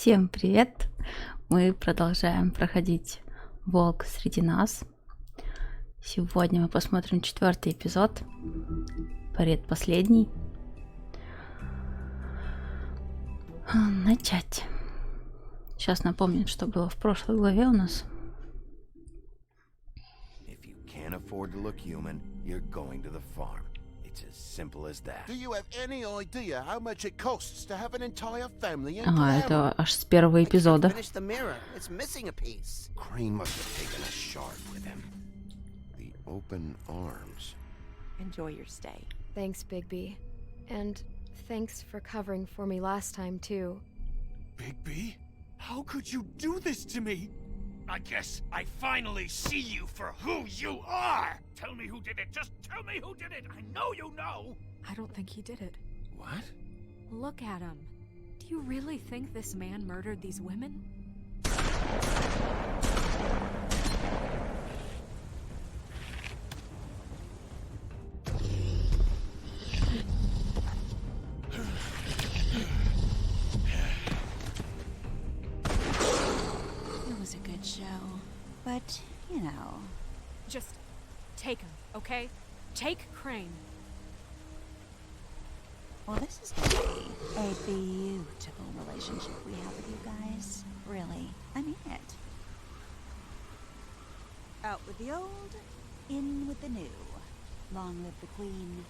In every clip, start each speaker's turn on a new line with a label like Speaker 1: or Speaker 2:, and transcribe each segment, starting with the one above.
Speaker 1: Всем привет! Мы продолжаем проходить «Волк среди нас». Сегодня мы посмотрим 4-й эпизод, предпоследний. Начать. Сейчас напомню, что было в прошлой главе у нас. Это аж с первого эпизода.
Speaker 2: Enjoy your stay.
Speaker 3: Thanks, Bigby. And thanks for covering for me last time, too.
Speaker 4: Bigby? How could you do this to me? I guess I finally see you for who you are! Tell me who did it! Just tell me who did it! I know you know!
Speaker 2: I don't think he did it.
Speaker 4: What?
Speaker 2: Look at him. Do you really think this man murdered these women?
Speaker 5: It was a good show, but, you know.
Speaker 2: Just take him, okay? Take Crane.
Speaker 5: Well, this is gonna be a beautiful relationship we have with you guys. Really, I mean it. Out with the old, in with the new. Long live the Queen.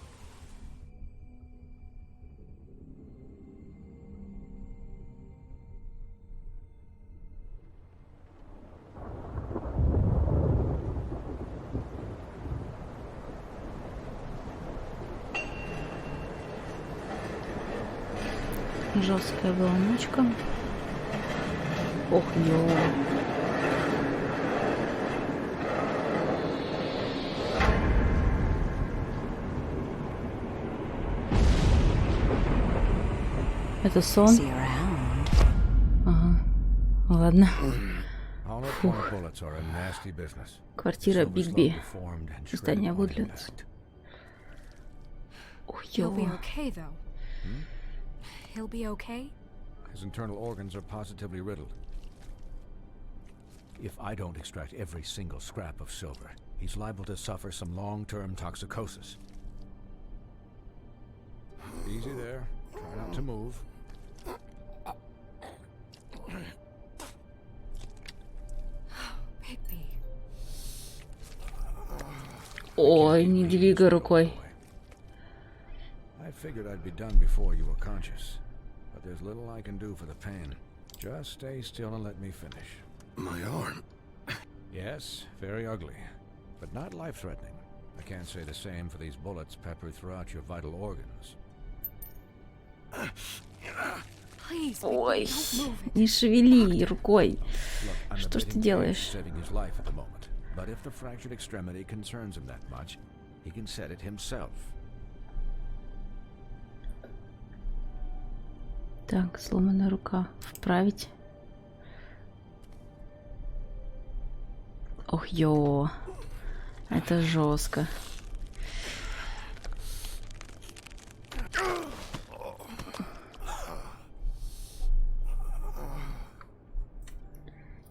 Speaker 1: Жесткая была ночка. Ох, ё. Это сон? Ага. Ладно. Фух. Квартира Бигби. Здание Вудлендс. Ох,
Speaker 2: He'll be
Speaker 1: ё.
Speaker 2: okay, though. He'll be okay?
Speaker 6: His internal organs are positively riddled. If I don't extract every single scrap of silver, he's liable to suffer some long-term toxicosis. Easy there. Try not to move.
Speaker 2: Bigby.
Speaker 1: Ой, не двигай рукой.
Speaker 6: I figured I'd be done before you were conscious, but there's little I can do for the pain. Just stay still and let me finish.
Speaker 4: My arm.
Speaker 6: Yes, very ugly, but not life-threatening. I can't say the same for these bullets peppered throughout your vital organs.
Speaker 2: Please,
Speaker 1: Ой,
Speaker 2: Bigby, don't move it.
Speaker 1: не шевели рукой.
Speaker 6: Look, I'm
Speaker 1: Что ж ты
Speaker 6: admitting
Speaker 1: делаешь?
Speaker 6: Cage's saving his life at the moment, but if the fractured extremity concerns him that much, he can set it himself.
Speaker 1: Так, сломанная рука. Вправить. Ох, ё. Это жестко.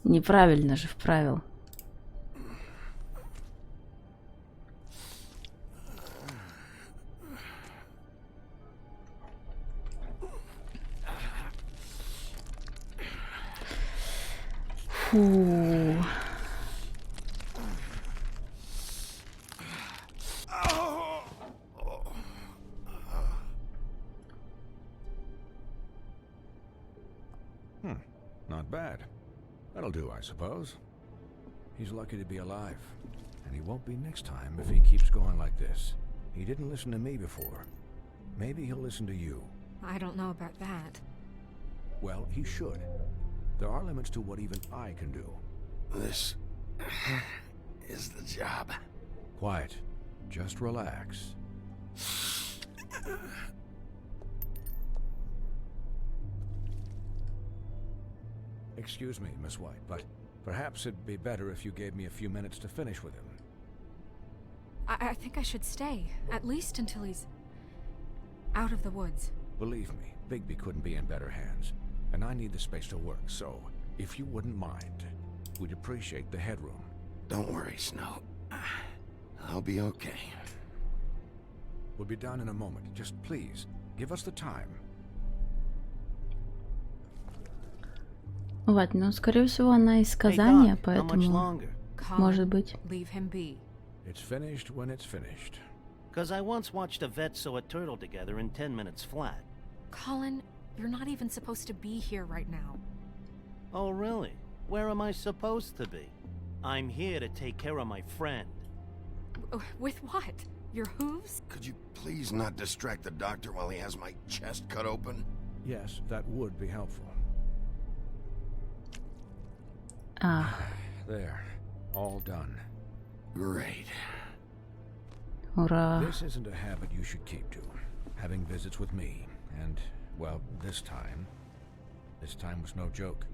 Speaker 1: Неправильно же вправил. Фу.
Speaker 6: Not bad. That'll do, I suppose. He's lucky to be alive, and he won't be next time if he keeps going like this. He didn't listen to me before. Maybe he'll listen to you.
Speaker 2: I don't know about that.
Speaker 6: Well, he should. There are limits to what even I can do.
Speaker 4: This is the job.
Speaker 6: Quiet. Just relax. Excuse me, Miss White, but perhaps it'd be better if you gave me a few minutes to finish with him.
Speaker 2: I think I should stay, at least until he's out of the woods.
Speaker 6: Believe me, Bigby couldn't be in better hands. and I need the space to work, so if you wouldn't mind, we'd appreciate the headroom.
Speaker 7: Don't worry, Snow. I'll be okay.
Speaker 6: We'll be down in a moment. Just please, give us the time.
Speaker 1: Вот, ну, скорее всего, она из
Speaker 8: Hey,
Speaker 1: Казани,
Speaker 8: Doc, how much
Speaker 1: поэтому,
Speaker 8: longer?
Speaker 1: может
Speaker 2: Colin,
Speaker 1: быть.
Speaker 2: leave him be.
Speaker 6: It's finished when it's finished.
Speaker 8: Because I once watched a vet sew a turtle together in 10 minutes flat.
Speaker 2: Colin, you're not even supposed to be here right now.
Speaker 8: Oh, really? Where am I supposed to be? I'm here to take care of my friend.
Speaker 2: With what? Your hooves?
Speaker 7: Could you please not distract the doctor while he has my chest cut open?
Speaker 6: Yes, that would be helpful.
Speaker 1: А,
Speaker 6: There. All done.
Speaker 7: Great.
Speaker 1: ура.
Speaker 6: This isn't a habit you should keep to. Having visits with me. And, well, this time was no joke.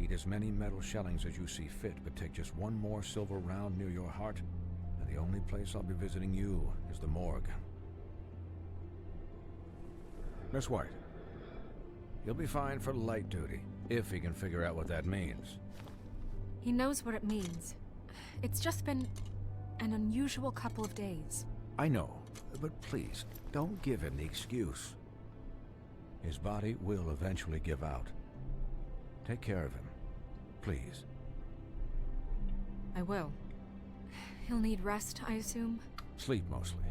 Speaker 6: Eat as many metal shellings as you see fit, but take just one more silver round near your heart, and the only place I'll be visiting you is the morgue. Miss White, you'll be fine for light duty, if he can figure out what that means.
Speaker 2: He knows what it means. It's just been an unusual couple of days.
Speaker 6: I know, but please, don't give him the excuse. His body will eventually give out. Take care of him, please.
Speaker 2: I will. He'll need rest, I assume?
Speaker 6: Sleep mostly.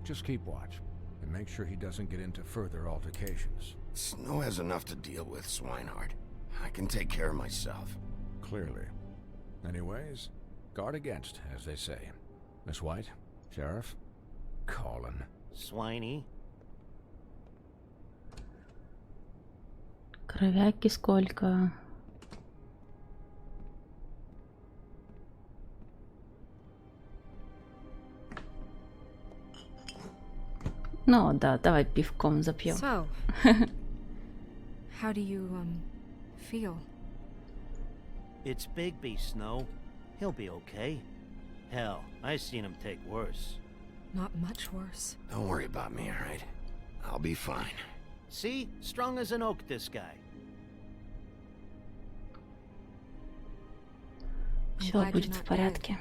Speaker 6: Just keep watch, and make sure he doesn't get into further altercations.
Speaker 7: Snow has enough to deal with, Swinehart. I can take care of myself.
Speaker 6: Clearly. Anyways, guard against, as they say. Miss White, Sheriff, Colin.
Speaker 8: Swiney?
Speaker 1: Кровяки сколько. Ну да, давай пивком запьем.
Speaker 2: So, how do you, feel?
Speaker 8: It's Bigby, Snow. He'll be okay. Hell, I seen him take worse.
Speaker 2: Not much worse.
Speaker 7: Don't worry about me, all right? I'll be fine.
Speaker 8: See? Strong as an oak, this guy.
Speaker 1: Все
Speaker 2: glad you're
Speaker 1: будет в
Speaker 2: not
Speaker 1: порядке.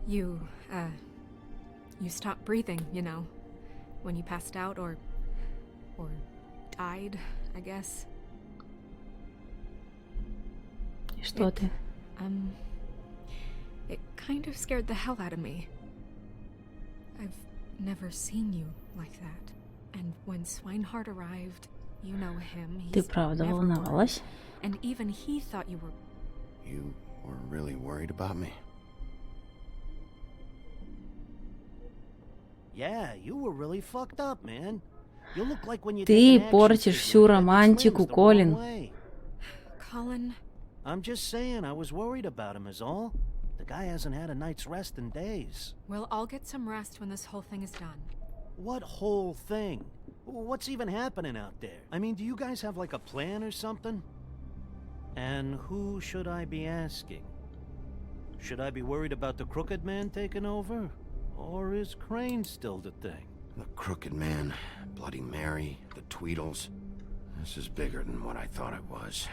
Speaker 2: You stopped breathing, you know, when you passed out or died, I guess.
Speaker 1: И что ты?
Speaker 2: It kind of scared the hell out of me. I've never seen you like that. And when Swinehart arrived, you know him,
Speaker 1: Ты
Speaker 2: he's
Speaker 1: правда
Speaker 2: never
Speaker 1: волновалась?
Speaker 2: worried. And even he thought you were...
Speaker 7: You were really worried about me?
Speaker 8: Yeah, you were really fucked up, man. You look like when you
Speaker 1: Ты
Speaker 8: take an action
Speaker 1: портишь
Speaker 8: figure
Speaker 1: всю
Speaker 8: that
Speaker 1: романтику,
Speaker 8: swings the wrong
Speaker 1: Колин.
Speaker 8: way.
Speaker 2: Colin,
Speaker 8: I'm just saying, I was worried about him is all. The guy hasn't had a night's rest in days.
Speaker 2: we'll all get some rest when this whole thing is done.
Speaker 8: What whole thing? What's even happening out there? I mean, do you guys have like a plan or something? And who should I be asking? Should I be worried about the Crooked Man taking over? Or is Crane still the thing?
Speaker 7: The Crooked Man, Bloody Mary, the Tweedles. This is bigger than what I thought it was.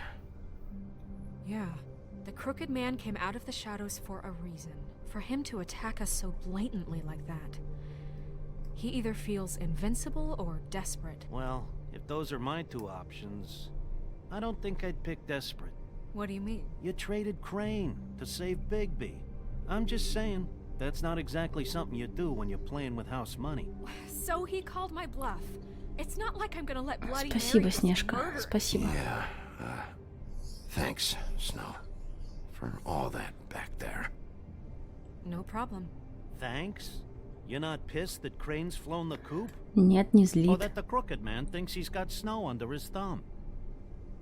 Speaker 2: Yeah. The Crooked Man came out of the shadows for a reason. For him to attack us so blatantly like that. He either feels invincible or desperate.
Speaker 8: Well, if those are my two options, I don't think I'd pick desperate.
Speaker 2: What do you mean?
Speaker 8: You traded Crane to save Bigby. I'm just saying, that's not exactly something you do when you're playing with house money.
Speaker 2: So he called my bluff. It's not like I'm gonna let Bloody
Speaker 1: Спасибо,
Speaker 2: Mary just
Speaker 1: Снежка.
Speaker 2: murder-
Speaker 1: Спасибо.
Speaker 7: Yeah, thanks, Snow. For all that back there.
Speaker 2: No problem.
Speaker 8: Thanks? You're not pissed that Crane's flown the coop?
Speaker 1: Нет, не
Speaker 8: Or
Speaker 1: злит.
Speaker 8: that the Crooked Man thinks he's got Snow under his thumb?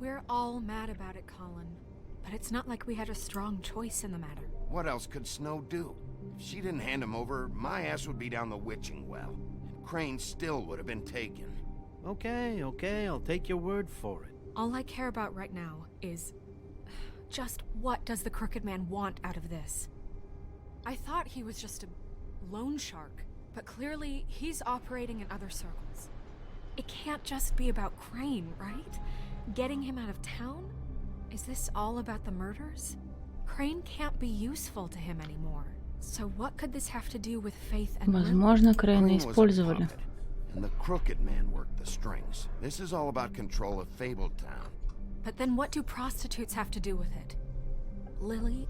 Speaker 2: We're all mad about it, Colin. But it's not like we had a strong choice in the matter.
Speaker 7: What else could Snow do? If she didn't hand him over, my ass would be down the witching well. And Crane still would have been taken.
Speaker 8: Okay, I'll take your word for it.
Speaker 2: All I care about right now is... just what does the Crooked Man want out of this? I thought he was just a loan shark. But clearly, he's operating in other circles. It can't just be about Crane, right? Getting him out of town? Is this all about the murders? Crane can't be useful to him anymore. So what could this have to do with Faith and Lily?
Speaker 1: Возможно, Крейна
Speaker 7: Crane was a
Speaker 1: использовали.
Speaker 7: puppet, and the crooked man worked the strings. This is all about control of Fabletown.
Speaker 2: But then what do prostitutes have to do with it? Lily?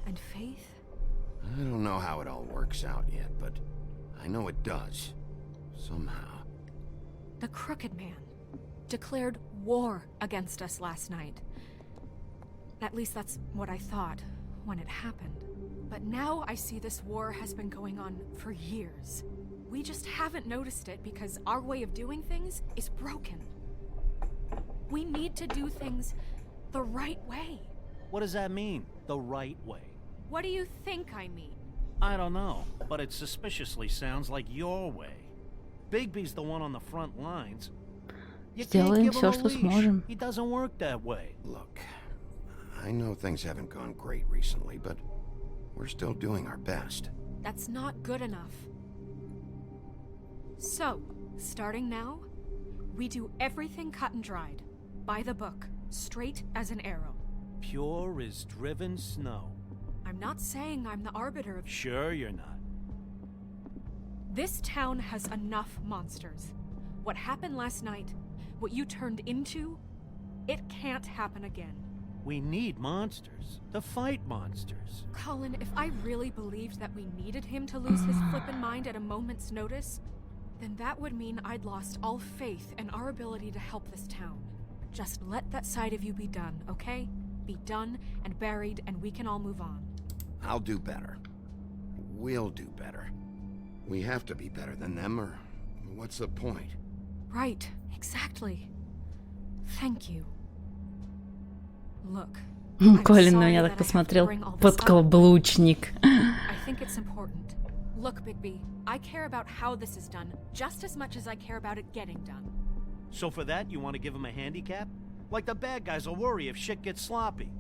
Speaker 2: And Faith?
Speaker 7: I don't know how it all works out yet, but I know it does. Somehow.
Speaker 2: The Crooked Man declared war against us last night. At least that's what I thought when it happened. But now I see this war has been going on for years. We just haven't noticed it because our way of doing things is broken. We need to do things the right way.
Speaker 8: What does that mean, the right way?
Speaker 2: What do you think I mean?
Speaker 8: I don't know, but it suspiciously sounds like your way. Bigby's the one on the front lines. You can't
Speaker 1: Сделаем
Speaker 8: give him
Speaker 1: всё,
Speaker 8: a
Speaker 1: что
Speaker 8: leash.
Speaker 1: сможем.
Speaker 8: He doesn't work that way.
Speaker 7: Look, I know things haven't gone great recently, but we're still doing our best.
Speaker 2: That's not good enough. So, starting now, we do everything cut and dried, by the book, straight as an arrow.
Speaker 8: Pure as driven snow.
Speaker 2: I'm not saying I'm the arbiter of...
Speaker 8: Sure you're not.
Speaker 2: This town has enough monsters. What happened last night, what you turned into, it can't happen again.
Speaker 8: We need monsters to fight monsters.
Speaker 2: Colin, if I really believed that we needed him to lose his flippin' mind at a moment's notice, then that would mean I'd lost all faith in our ability to help this town. Just let that side of you be done, okay? Be done and buried, and we can all move on.
Speaker 7: I'll do better. We'll do better. We have to be better than them, or what's the point?
Speaker 2: Right, exactly. Thank you. Look, I'm
Speaker 1: Колин на
Speaker 2: sorry
Speaker 1: меня
Speaker 2: that
Speaker 1: так
Speaker 2: I have to
Speaker 1: посмотрел.
Speaker 2: bring all this up.
Speaker 1: Подкаблучник.
Speaker 2: I think it's important. Look, Bigby, I care about how this is done just as much as I care about it getting done.
Speaker 8: So for that, you want to give him a handicap? Like the bad guys will worry if shit gets sloppy.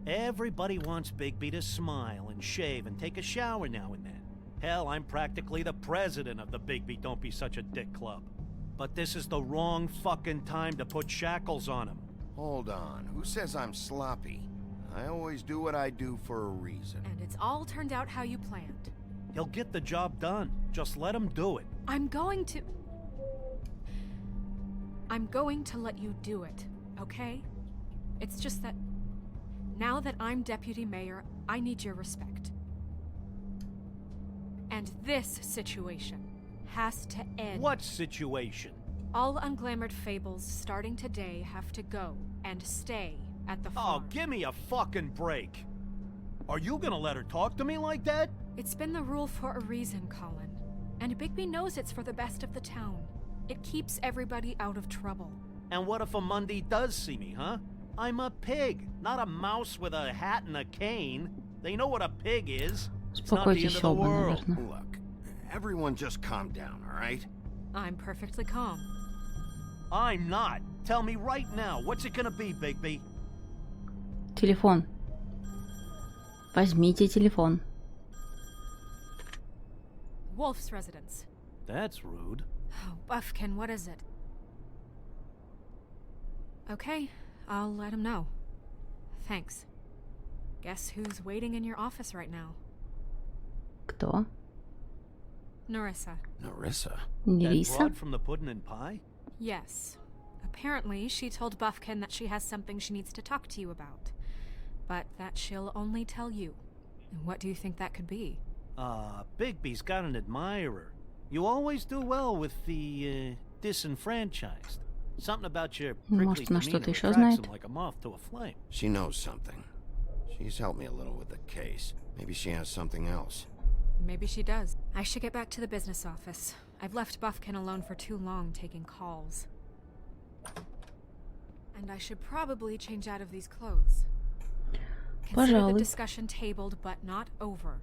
Speaker 8: Everybody wants Bigby to smile and shave and take a shower now and then. Hell, I'm practically the president of the Bigby Don't Be Such a Dick Club. But this is the wrong fucking time to put shackles on him.
Speaker 7: Hold on. Who says I'm sloppy? I always do what I do for a reason.
Speaker 2: And it's all turned out how you planned.
Speaker 8: He'll get the job done. Just let him do it.
Speaker 2: I'm going to let you do it, okay? It's just that now that I'm deputy mayor, I need your respect. And this situation has to end.
Speaker 8: What situation?
Speaker 2: All unglamored fables starting today have to go and stay at the farm.
Speaker 8: Oh, give me a fucking break. Are you gonna let her talk to me like that?
Speaker 2: It's been the rule for a reason, Colin. And Bigby knows it's for the best of the town. It keeps everybody out of trouble.
Speaker 8: And what if a Mundy does see me, huh? I'm a pig, not a mouse with a hat and a cane. They know what a pig is. It's not the end
Speaker 1: Успокойтесь
Speaker 8: of the
Speaker 1: оба,
Speaker 8: world.
Speaker 1: наверное.
Speaker 7: Look, everyone just calm down, all right?
Speaker 2: I'm perfectly calm.
Speaker 8: I'm not. Tell me right now, what's it gonna be, Bigby?
Speaker 1: Телефон. Возьмите телефон.
Speaker 2: Wolf's residence.
Speaker 8: That's rude.
Speaker 2: Oh, Buffkin, what is it? Okay, I'll let him know. Thanks. Guess who's waiting in your office right now?
Speaker 1: Кто?
Speaker 2: Narissa.
Speaker 7: Narissa?
Speaker 8: That
Speaker 1: Нериса?
Speaker 8: broad from the puddin' and pie?
Speaker 2: Yes. Apparently, she told Buffkin that she has something she needs to talk to you about. But that she'll only tell you. And what do you think that could be?
Speaker 8: Bigby's got an admirer. You always do well with the, disenfranchised. Something about your prickly
Speaker 1: Может, она
Speaker 8: demeanor
Speaker 1: что-то еще
Speaker 8: attracts
Speaker 1: знает?
Speaker 8: him like a moth to a flame.
Speaker 7: She knows something. She's helped me a little with the case. Maybe she has something else.
Speaker 2: Maybe she does. I should get back to the business office. I've left Buffkin alone for too long taking calls. And I should probably change out of these clothes. Consider the
Speaker 1: Пожалуй.
Speaker 2: discussion tabled but not over.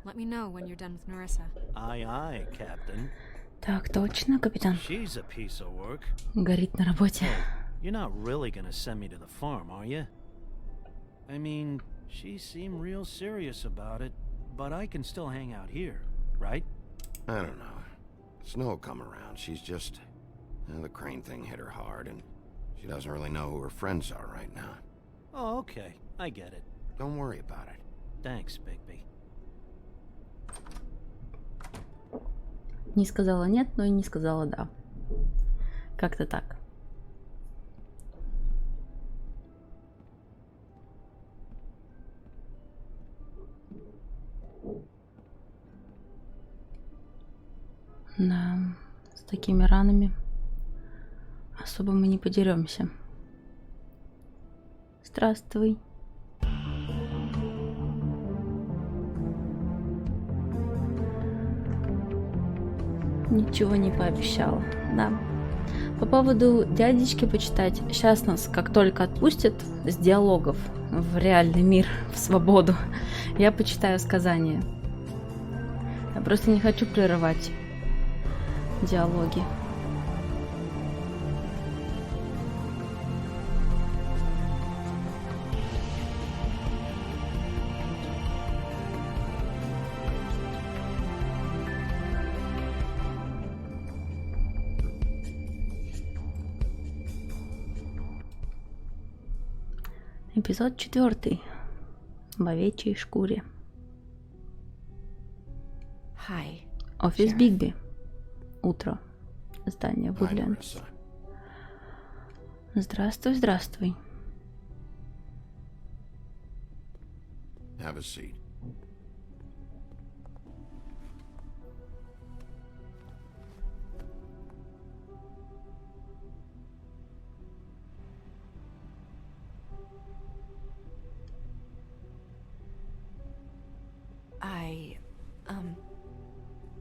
Speaker 2: Let me know when you're done with Narissa.
Speaker 8: Aye, aye, Captain.
Speaker 1: Так, точно, капитан.
Speaker 8: She's a piece of work.
Speaker 1: Горит на работе.
Speaker 8: You're not really gonna send me to the farm, are you? I mean, she seemed real serious about it, but I can still hang out here. right?
Speaker 7: I don't know. Snow will come around. She's just... the Crane thing hit her hard, and she doesn't really know who her friends are right now.
Speaker 8: Oh, okay. I get it.
Speaker 7: Don't worry about it.
Speaker 8: Thanks, Bigby.
Speaker 1: Не сказала нет, но и не сказала да. Как-то так. Да, с такими ранами особо мы не подеремся. Здравствуй. Ничего не пообещала, да. По поводу дядечки почитать. Сейчас нас, как только отпустят с диалогов в реальный мир, в свободу, я почитаю сказания. Я просто не хочу прерывать диалоги. Эпизод 4. В овечьей шкуре.
Speaker 3: Hi.
Speaker 1: Офис
Speaker 3: Sheriff.
Speaker 1: Бигби. Утро. Здание
Speaker 7: Hi,
Speaker 1: Вудлендс.
Speaker 7: Marissa.
Speaker 1: Здравствуй, здравствуй.
Speaker 7: Have a seat.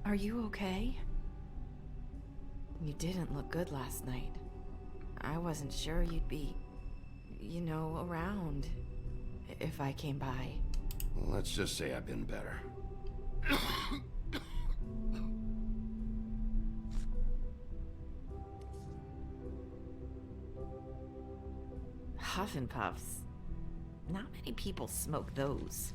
Speaker 3: Are you okay? You didn't look good last night. I wasn't sure you'd be, you know, around if I came by.
Speaker 7: Well, let's just say I've been better.
Speaker 3: Huff and puffs. Not many people smoke those.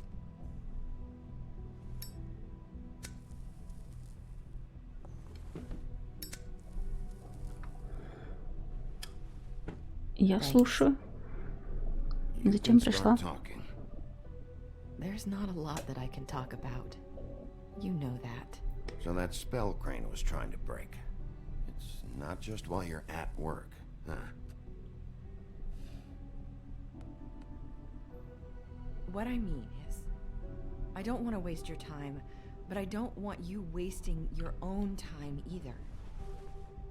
Speaker 1: Я слушаю.
Speaker 7: You
Speaker 1: Зачем
Speaker 7: can
Speaker 1: пришла?
Speaker 7: start talking.
Speaker 3: There's not a lot that I can talk about. You know that.
Speaker 7: So that spell Crane was trying to break. It's not just while you're at work, huh?
Speaker 2: What I mean is, I don't want to waste your time, but I don't want you wasting your own time either.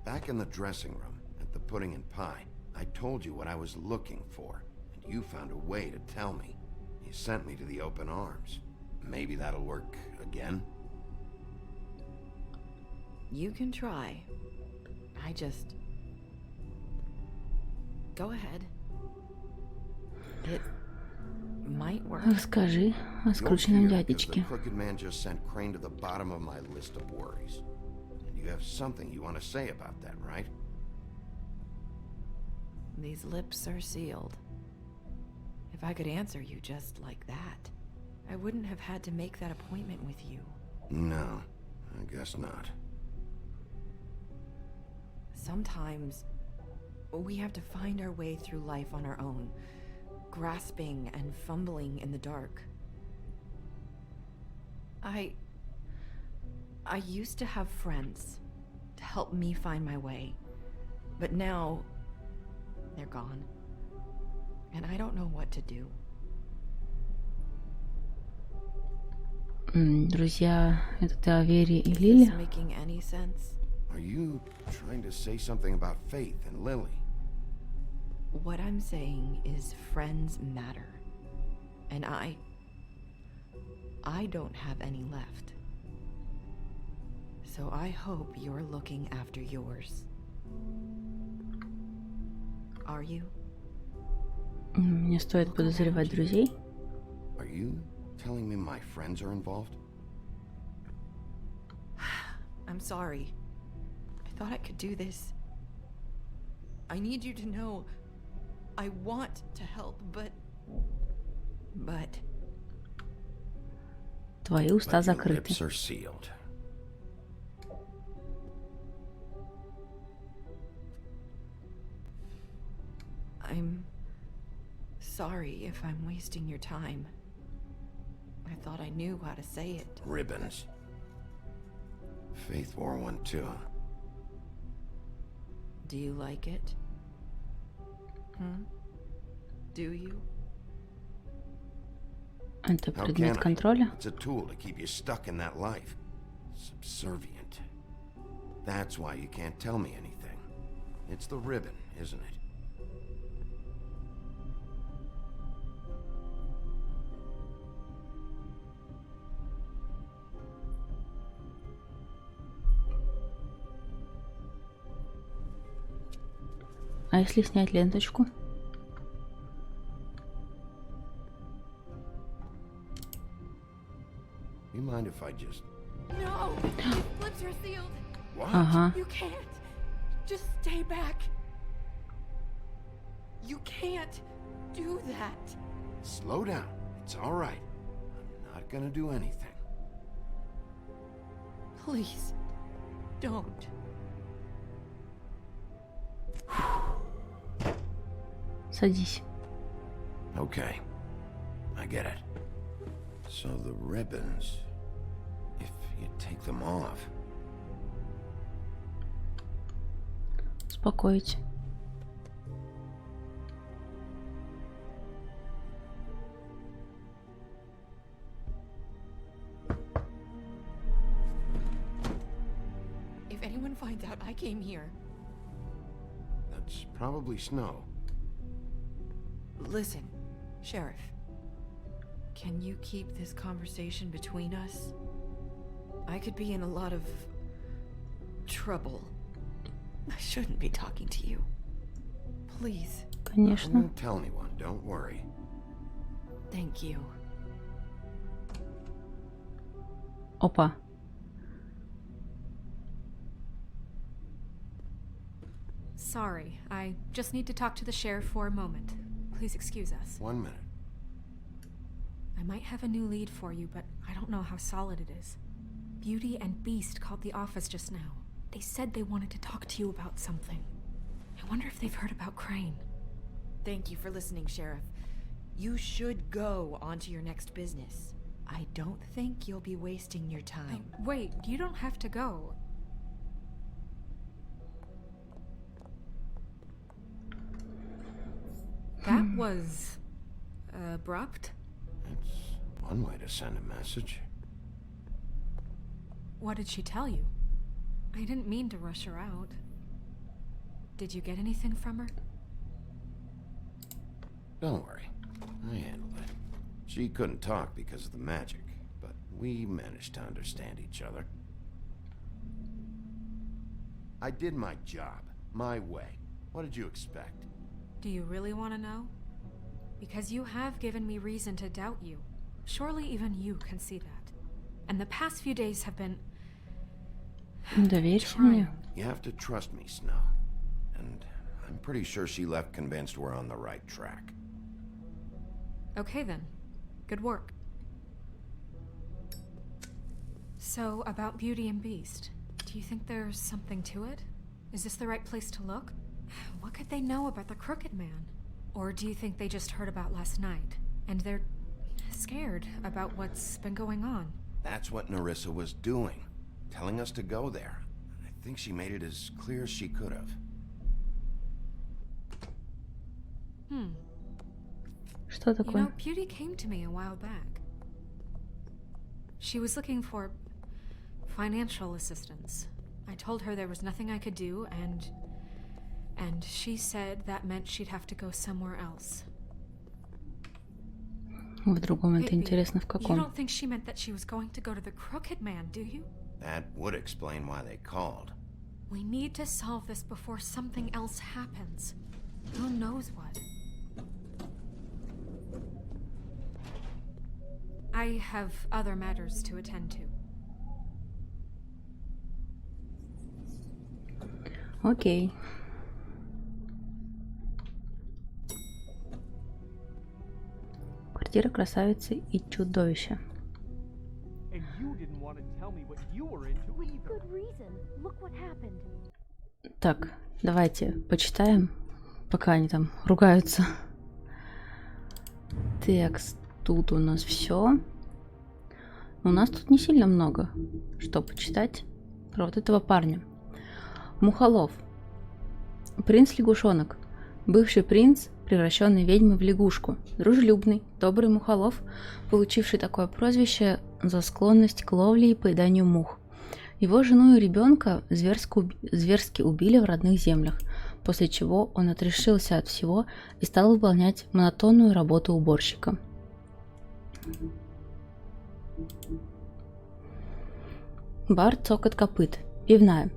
Speaker 7: Back in the dressing room, at the pudding and pie, I told you what I was looking for, and you found a way to tell me. You sent me to the open arms. Maybe that'll work again?
Speaker 3: You can try. I just... Go ahead. It might work.
Speaker 1: Расскажи о
Speaker 7: You're
Speaker 1: скрученном
Speaker 7: here because
Speaker 1: дядечке.
Speaker 7: the crooked man just sent Crane to the bottom of my list of worries. And you have something you want to say about that, right?
Speaker 3: These lips are sealed. If I could answer you just like that,
Speaker 2: I wouldn't have had to make that appointment with you.
Speaker 7: No, I guess not.
Speaker 2: Sometimes we have to find our way through life on our own, grasping and fumbling in the dark. I used to have friends to help me find my way, but now they're gone, and I don't know what to do.
Speaker 1: Друзья, это ты о Вере и
Speaker 3: is
Speaker 1: Лиле?
Speaker 3: this making any sense?
Speaker 7: Are you trying to say something about Faith and Lily?
Speaker 2: What I'm saying is friends matter, and I don't have any left. So I hope you're looking after yours. Are you?
Speaker 1: Не стоит подозревать друзей.
Speaker 7: Are you telling me my friends are involved?
Speaker 2: I'm sorry. I thought I could do this. I need you to know I want to help, but
Speaker 1: Твои уста
Speaker 7: But your
Speaker 1: закрыты.
Speaker 7: lips are sealed.
Speaker 3: sorry if I'm wasting your time. I thought I knew how to say it.
Speaker 7: Ribbons. Faith 412.
Speaker 3: Do you like it? Do you?
Speaker 1: Это
Speaker 7: How
Speaker 1: предмет
Speaker 7: can I?
Speaker 1: контроля.
Speaker 7: It's a tool to keep you stuck in that life. Subservient. That's why you can't tell me anything. It's the ribbon, isn't it?
Speaker 1: А если снять ленточку?
Speaker 7: You mind if I just...
Speaker 2: No! These lips are sealed!
Speaker 7: What?
Speaker 1: Ага.
Speaker 2: You can't! Just stay back! You can't do that!
Speaker 7: Slow down. It's all right. I'm not gonna do anything.
Speaker 2: Please, don't.
Speaker 1: Садись.
Speaker 7: Okay. I get it. So the ribbons... If you take them off...
Speaker 1: Успокоить.
Speaker 3: If anyone finds out I came here...
Speaker 7: That's probably snow.
Speaker 3: Listen, Sheriff. Can you keep this conversation between us? I could be in a lot of... trouble. I shouldn't be talking to you. Please.
Speaker 7: I
Speaker 1: Конечно.
Speaker 7: won't tell anyone, don't worry.
Speaker 3: Thank you.
Speaker 1: Опа.
Speaker 2: Sorry, I just need to talk to the sheriff for a moment. Please excuse us.
Speaker 7: 1 minute.
Speaker 2: I might have a new lead for you, but I don't know how solid it is. Beauty and Beast called the office just now. They said they wanted to talk to you about something. I wonder if they've heard about Crane.
Speaker 3: Thank you for listening, Sheriff. You should go on to your next business. I don't think you'll be wasting your time.
Speaker 2: Wait, you don't have to go. That was... abrupt?
Speaker 7: It's one way to send a message.
Speaker 2: What did she tell you? I didn't mean to rush her out. Did you get anything from her?
Speaker 7: Don't worry. I handled it. She couldn't talk because of the magic, but we managed to understand each other. I did my job, my way. What did you expect?
Speaker 2: Do you really want to know? Because you have given me reason to doubt you. Surely even you can see that. And the past few days have been...
Speaker 1: Доверься мне.
Speaker 7: You have to trust me, Snow. And I'm pretty sure she left convinced we're on the right track.
Speaker 2: Okay then. Good work. So, about Beauty and Beast. Do you think there's something to it? Is this the right place to look? What could they know about the Crooked Man? Or do you think they just heard about last night, and they're scared about what's been going on?
Speaker 7: That's what Nerissa was doing. Telling us to go there. I think she made it as clear as she could have.
Speaker 1: Что
Speaker 2: You
Speaker 1: такое?
Speaker 2: know, Beauty came to me a while back. She was looking for financial assistance. I told her there was nothing I could do, and she said that meant she'd have to go somewhere else.
Speaker 1: В другом это
Speaker 2: Baby,
Speaker 1: интересно в
Speaker 2: you
Speaker 1: каком?
Speaker 2: don't think she meant that she was going to go to the Crooked Man, do you?
Speaker 7: That would explain why they called.
Speaker 2: We need to solve this before something else happens. Who knows what? I have other matters to attend to.
Speaker 1: Окей. Квартира красавицы и чудовища.
Speaker 9: And you didn't want to tell me what you were into either.
Speaker 10: Good reason. Look what happened.
Speaker 1: Так, давайте почитаем, пока они там ругаются. Текст. Тут у нас все. У нас тут не сильно много, что почитать про вот этого парня. Мухолов. Принц-лягушонок. Бывший принц, превращенный ведьмой в лягушку. Дружелюбный, добрый мухолов, получивший такое прозвище за склонность к ловле и поеданию мух. Его жену и ребенка зверски убили в родных землях, после чего он отрешился от всего и стал выполнять монотонную работу уборщика. Бар «Цокот копыт». Пивная.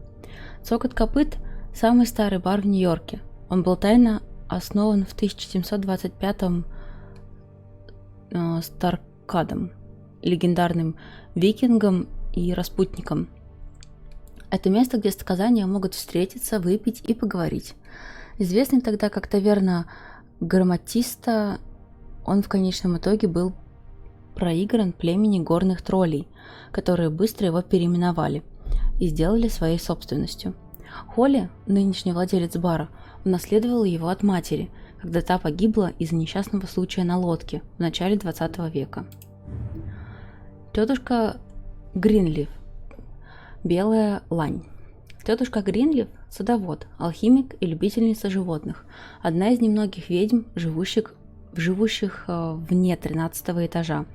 Speaker 1: «Цокот копыт» – самый старый бар в Нью-Йорке. Он был тайно основан в 1725-м Старкадом, легендарным викингом и распутником. Это место, где сказания могут встретиться, выпить и поговорить. Известный тогда как таверна Грамматиста, он в конечном итоге был проигран племени горных троллей, которые быстро его переименовали и сделали своей собственностью. Холли, нынешний владелец бара, унаследовал его от матери, когда та погибла из-за несчастного случая на лодке в начале 20 века. Тетушка Гринлиф. Белая лань. Тетушка Гринлиф – садовод, алхимик и любительница животных, одна из немногих ведьм, живущих вне 13-го этажа,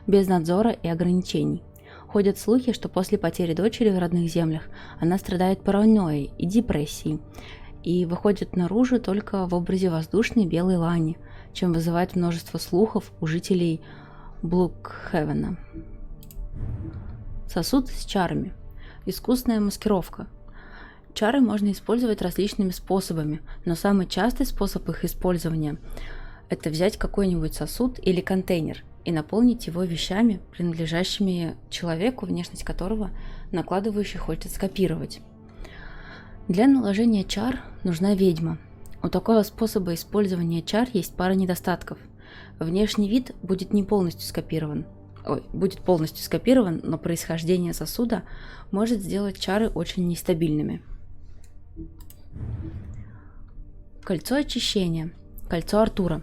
Speaker 1: без надзора и ограничений. Ходят слухи, что после потери дочери в родных землях она страдает паранойей и депрессией, и выходит наружу только в образе воздушной белой лани, чем вызывает множество слухов у жителей Блукхевена. Сосуд с чарами. Искусная маскировка. Чары можно использовать различными способами, но самый частый способ их использования – это взять какой-нибудь сосуд или контейнер и наполнить его вещами, принадлежащими человеку, внешность которого накладывающий хочет скопировать. Для наложения чар нужна ведьма. У такого способа использования чар есть пара недостатков. Внешний вид будет полностью скопирован, но происхождение сосуда может сделать чары очень нестабильными. Кольцо очищения. Кольцо Артура.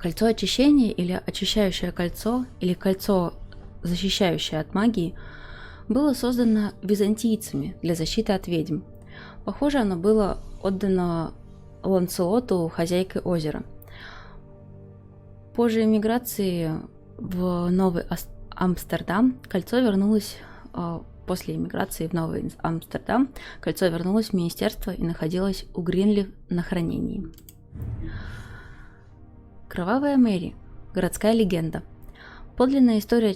Speaker 1: Кольцо очищения или очищающее кольцо, или кольцо, защищающее от магии, было создано византийцами для защиты от ведьм. Похоже, оно было отдано Ланселоту хозяйкой озера. Позже эмиграции в Новый Амстердам кольцо вернулось после эмиграции в Новый Амстердам кольцо вернулось в министерство и находилось у Гринлиф на хранении. Кровавая Мэри. Городская легенда. Подлинная история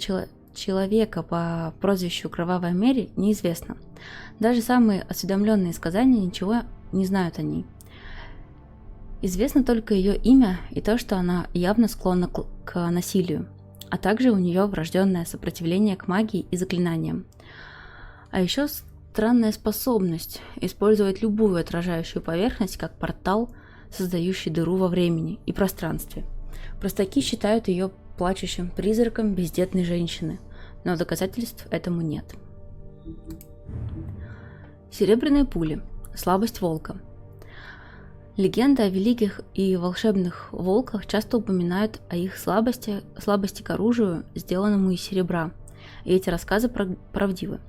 Speaker 1: человека по прозвищу Кровавая Мэри неизвестна. Даже самые осведомленные из сказания ничего не знают о ней. Известно только ее имя и то, что она явно склонна к насилию, а также у нее врожденное сопротивление к магии и заклинаниям. А еще странная способность использовать любую отражающую поверхность как портал, создающий дыру во времени и пространстве. Простаки считают ее плачущим призраком бездетной женщины, но доказательств этому нет. Серебряные пули. Слабость волка. Легенды о великих и волшебных волках часто упоминают о их слабости к оружию, сделанному из серебра, и эти рассказы правдивы.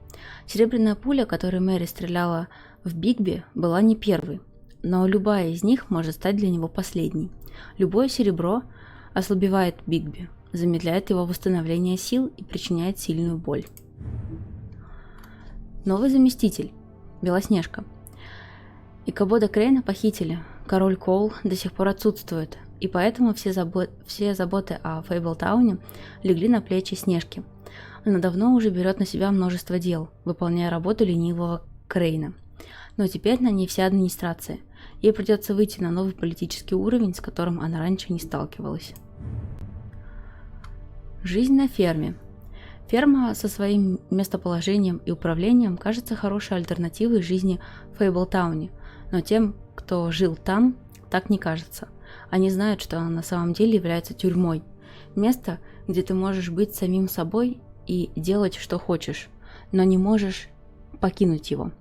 Speaker 1: Серебряная пуля, которой Мэри стреляла в Бигби, была не первой, но любая из них может стать для него последней. Любое серебро ослабевает Бигби, замедляет его восстановление сил и причиняет сильную боль. Новый заместитель. Белоснежка. Икабода Крейна похитили. Король Коул до сих пор отсутствует, и поэтому все заботы о Фейблтауне легли на плечи Снежки. Она давно уже берет на себя множество дел, выполняя работу ленивого Крейна. Но теперь на ней вся администрация. Ей придется выйти на новый политический уровень, с которым она раньше не сталкивалась. Жизнь на ферме. Ферма со своим местоположением и управлением кажется хорошей альтернативой жизни в Фейблтауне, но тем, кто жил там, так не кажется. Они знают, что она на самом деле является тюрьмой. Место, где ты можешь быть самим собой и делать, что хочешь, но не можешь покинуть его.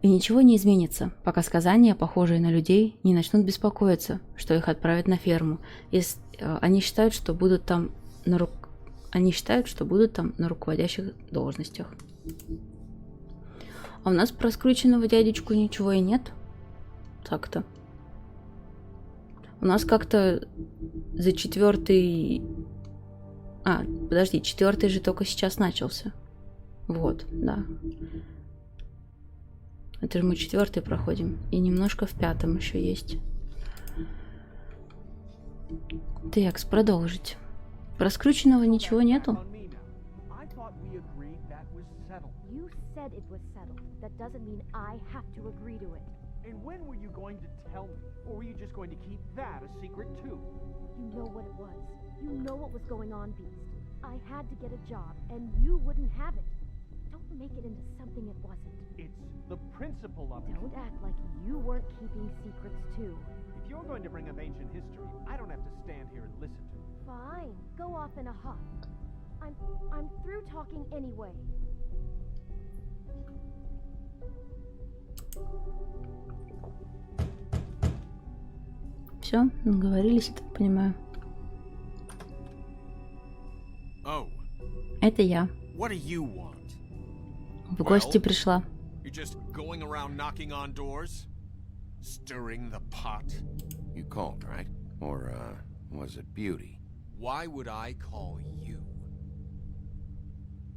Speaker 1: И ничего не изменится, пока сказания, похожие на людей, не начнут беспокоиться, что их отправят на ферму. Они считают, что будут там на руководящих должностях. А у нас про скрученного дядечку ничего и нет. Так-то. У нас как-то за 4-й... подожди, 4-й же только сейчас начался. Вот, да. Это же мы 4-й проходим. И немножко в 5-м еще есть. Текс, продолжить. Про скрученного ничего нету?
Speaker 10: You said it was settled. That doesn't mean I have to agree to it.
Speaker 9: And when were you going to tell me? Or were you just going to keep that a secret too?
Speaker 10: You know what it was. You know what was going on, Beast. I had to get a job, and you wouldn't have it. Don't make it into something it wasn't.
Speaker 9: It's the principle of it.
Speaker 10: Don't act like you weren't keeping secrets too.
Speaker 9: If you're going to bring up ancient history, I don't have to stand here and listen to it.
Speaker 10: Fine. Go off in a huff. I'm through talking anyway.
Speaker 1: Все, договорились, я так понимаю.
Speaker 4: Oh,
Speaker 1: Это я.
Speaker 4: what do you want?
Speaker 1: В гости пришла.
Speaker 4: You're just going around knocking on doors? Stirring the pot?
Speaker 7: You called, right? Or, was it Beauty?
Speaker 4: Why would I call you?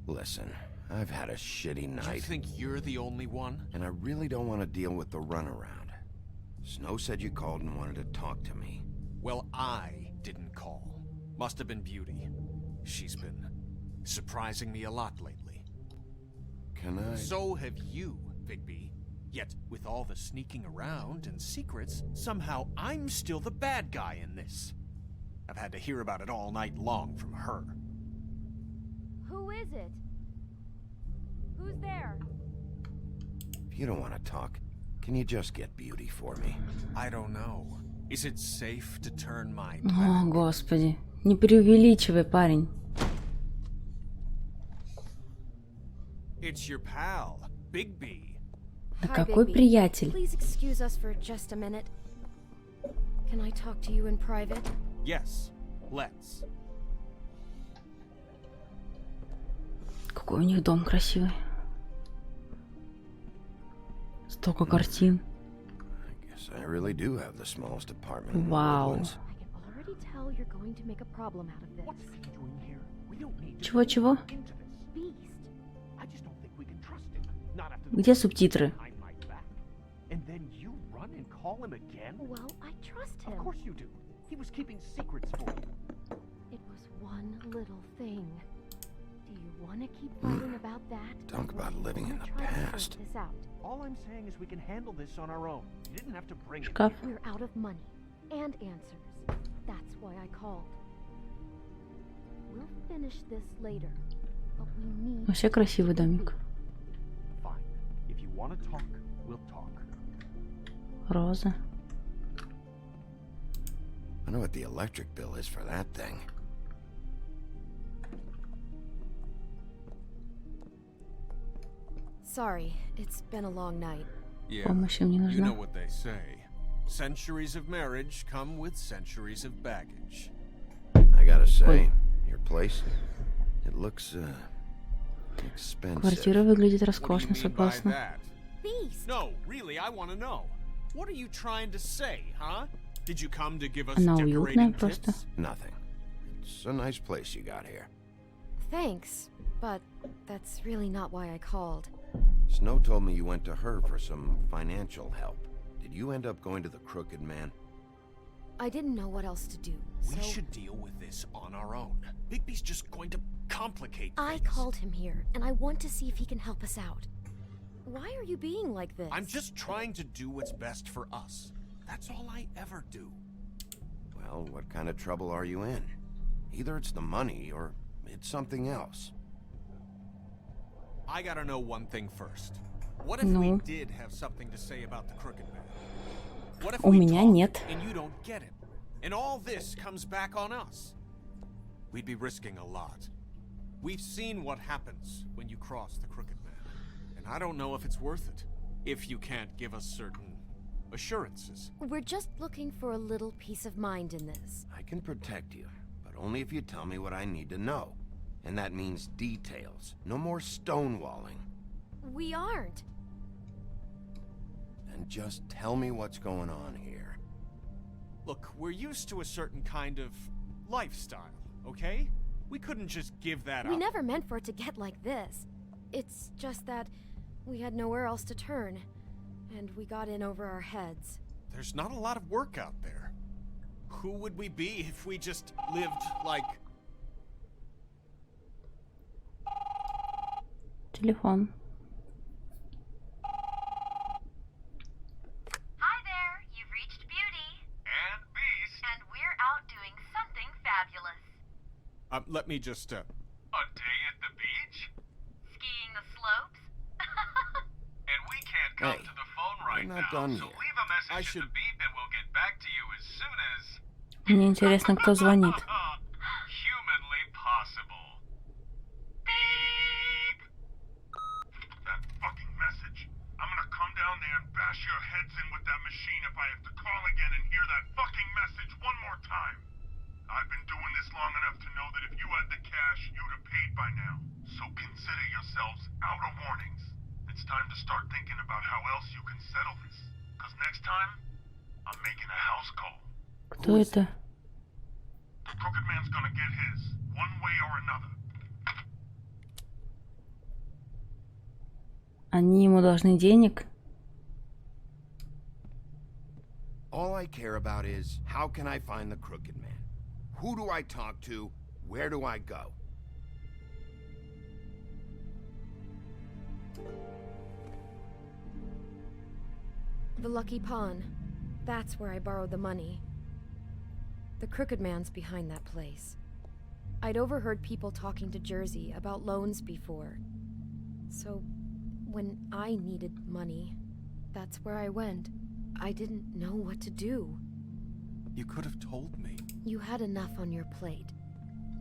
Speaker 7: Listen, I've had a shitty
Speaker 4: You
Speaker 7: night,
Speaker 4: think you're the only one?
Speaker 7: and I really don't want to deal with the runaround. Snow said you called and wanted to talk to me.
Speaker 4: Well, I didn't call. Must have been Beauty. She's been surprising me a lot lately.
Speaker 7: Can I...
Speaker 4: So have you, Bigby. Yet, with all the sneaking around and secrets, somehow I'm still the bad guy in this. I've had to hear about it all night long from her.
Speaker 10: Who is it? Who's there?
Speaker 7: If you don't want to talk, can you just get Beauty for me?
Speaker 4: I don't know. Is it safe to turn my
Speaker 1: О,
Speaker 4: back?
Speaker 1: господи. Не преувеличивай, парень.
Speaker 4: It's your pal, Bigby.
Speaker 1: Да
Speaker 10: Hi,
Speaker 1: какой
Speaker 10: Bigby.
Speaker 1: приятель.
Speaker 10: Please excuse us for just a minute. Can I talk to you in private?
Speaker 4: Yes, let's.
Speaker 1: Какой у них дом красивый. Столько картин.
Speaker 7: I guess I really do have the smallest apartment in the
Speaker 1: Вау.
Speaker 7: Woodlands.
Speaker 10: I can already tell you're going to make a problem out of this.
Speaker 9: What's he doing here? We don't need to
Speaker 1: Чего-чего?
Speaker 9: get into this.
Speaker 10: Beast.
Speaker 9: I just don't think we can trust him. Not after the
Speaker 1: Где
Speaker 9: way he
Speaker 1: субтитры?
Speaker 9: did behind my back. And then you run and call him again?
Speaker 10: Well, I trust
Speaker 9: Of
Speaker 10: him.
Speaker 9: course you do. He was keeping secrets for you.
Speaker 10: It was one little thing. Do you want to keep fighting about that?
Speaker 7: Talk
Speaker 10: or
Speaker 7: about
Speaker 10: do you
Speaker 7: living in
Speaker 10: wanna
Speaker 7: the
Speaker 10: try to sort
Speaker 7: past.
Speaker 10: this out?
Speaker 9: All I'm saying is we can handle this on our own. You didn't have to bring it.
Speaker 1: Шкаф.
Speaker 10: We're out of money and answers. That's why I called. We'll finish this later, but we need.
Speaker 1: Вообще красивый домик.
Speaker 9: Fine. If you want to talk, we'll talk.
Speaker 1: Роза.
Speaker 7: I know what the electric bill is for that thing.
Speaker 10: Sorry, it's been a long night.
Speaker 4: Yeah,
Speaker 1: Помощь им не
Speaker 4: you know
Speaker 1: нужна.
Speaker 4: what they say. Centuries of marriage come with centuries of baggage.
Speaker 7: I gotta say, your place, it looks, expensive.
Speaker 1: Квартира выглядит
Speaker 4: What do you
Speaker 1: роскошно,
Speaker 4: mean by
Speaker 1: согласна.
Speaker 4: that?
Speaker 10: Beast!
Speaker 4: No, really, I want to know. What are you trying to say, huh? Did you come to give us
Speaker 1: Она уютная
Speaker 4: decorating
Speaker 1: просто.
Speaker 4: tips?
Speaker 7: Nothing. It's a nice place you got here.
Speaker 10: Thanks, but that's really not why I called.
Speaker 7: Snow told me you went to her for some financial help. Did you end up going to the Crooked Man?
Speaker 10: I didn't know what else to do,
Speaker 4: We
Speaker 10: so
Speaker 4: should deal with this on our own. Bigby's just going to complicate
Speaker 10: I
Speaker 4: things.
Speaker 10: called him here, and I want to see if he can help us out. Why are you being like this?
Speaker 4: I'm just trying to do what's best for us. That's all I ever do.
Speaker 7: Well, what kind of trouble are you in? Either it's the money or it's something else.
Speaker 4: I gotta know one thing first. What if we
Speaker 1: Ну?
Speaker 4: did have something to say about the Crooked Man? What if
Speaker 1: У
Speaker 4: we
Speaker 1: меня
Speaker 4: talk
Speaker 1: нет.
Speaker 4: and you don't get him? And all this comes back on us? We'd be risking a lot. We've seen what happens when you cross the Crooked Man. And I don't know if it's worth it.
Speaker 9: if you can't give us certain assurances.
Speaker 10: We're just looking for a little peace of mind in this.
Speaker 7: I can protect you, but only if you tell me what I need to know. And that means details. No more stonewalling.
Speaker 10: We aren't.
Speaker 7: Then just tell me what's going on here.
Speaker 9: Look, we're used to a certain kind of lifestyle, okay? We couldn't just give that up.
Speaker 10: We never meant for it to get like this. It's just that we had nowhere else to turn, and we got in over our heads.
Speaker 9: There's not a lot of work out there. Who would we be if we just lived like...
Speaker 1: Телефон.
Speaker 11: Hi there, you've reached Beauty.
Speaker 4: And Beast.
Speaker 11: And we're out doing something fabulous.
Speaker 9: Let me just,
Speaker 4: A day at the beach?
Speaker 11: Skiing the slopes?
Speaker 4: And we can't come
Speaker 7: Hey,
Speaker 4: to the phone right
Speaker 7: we're not
Speaker 4: now,
Speaker 7: done
Speaker 4: so
Speaker 7: yet.
Speaker 4: leave a message
Speaker 9: I
Speaker 4: at
Speaker 9: should-
Speaker 4: the beep and we'll get back to you as soon as...
Speaker 1: Мне интересно, кто звонит.
Speaker 4: Humanly possible. Beep! That fucking message. I'm gonna come down there and bash your heads in with that machine if I have to call again and hear that fucking message one more time. I've been doing this long enough to know that if you had the cash, you'd have paid by now. So consider yourselves out of warnings. It's time to start thinking about how else you can settle this. Because next time, I'm making a house call.
Speaker 1: Кто это?
Speaker 4: The crooked man's gonna get his, one way or another.
Speaker 1: Они ему должны денег?
Speaker 7: All I care about is, how can I find the crooked man? Who do I talk to? Where do I go?
Speaker 10: The Lucky Pawn. That's where I borrowed the money. The Crooked Man's behind that place. I'd overheard people talking to Jersey about loans before. So, when I needed money, that's where I went. I didn't know what to do.
Speaker 9: You could have told me.
Speaker 10: You had enough on your plate.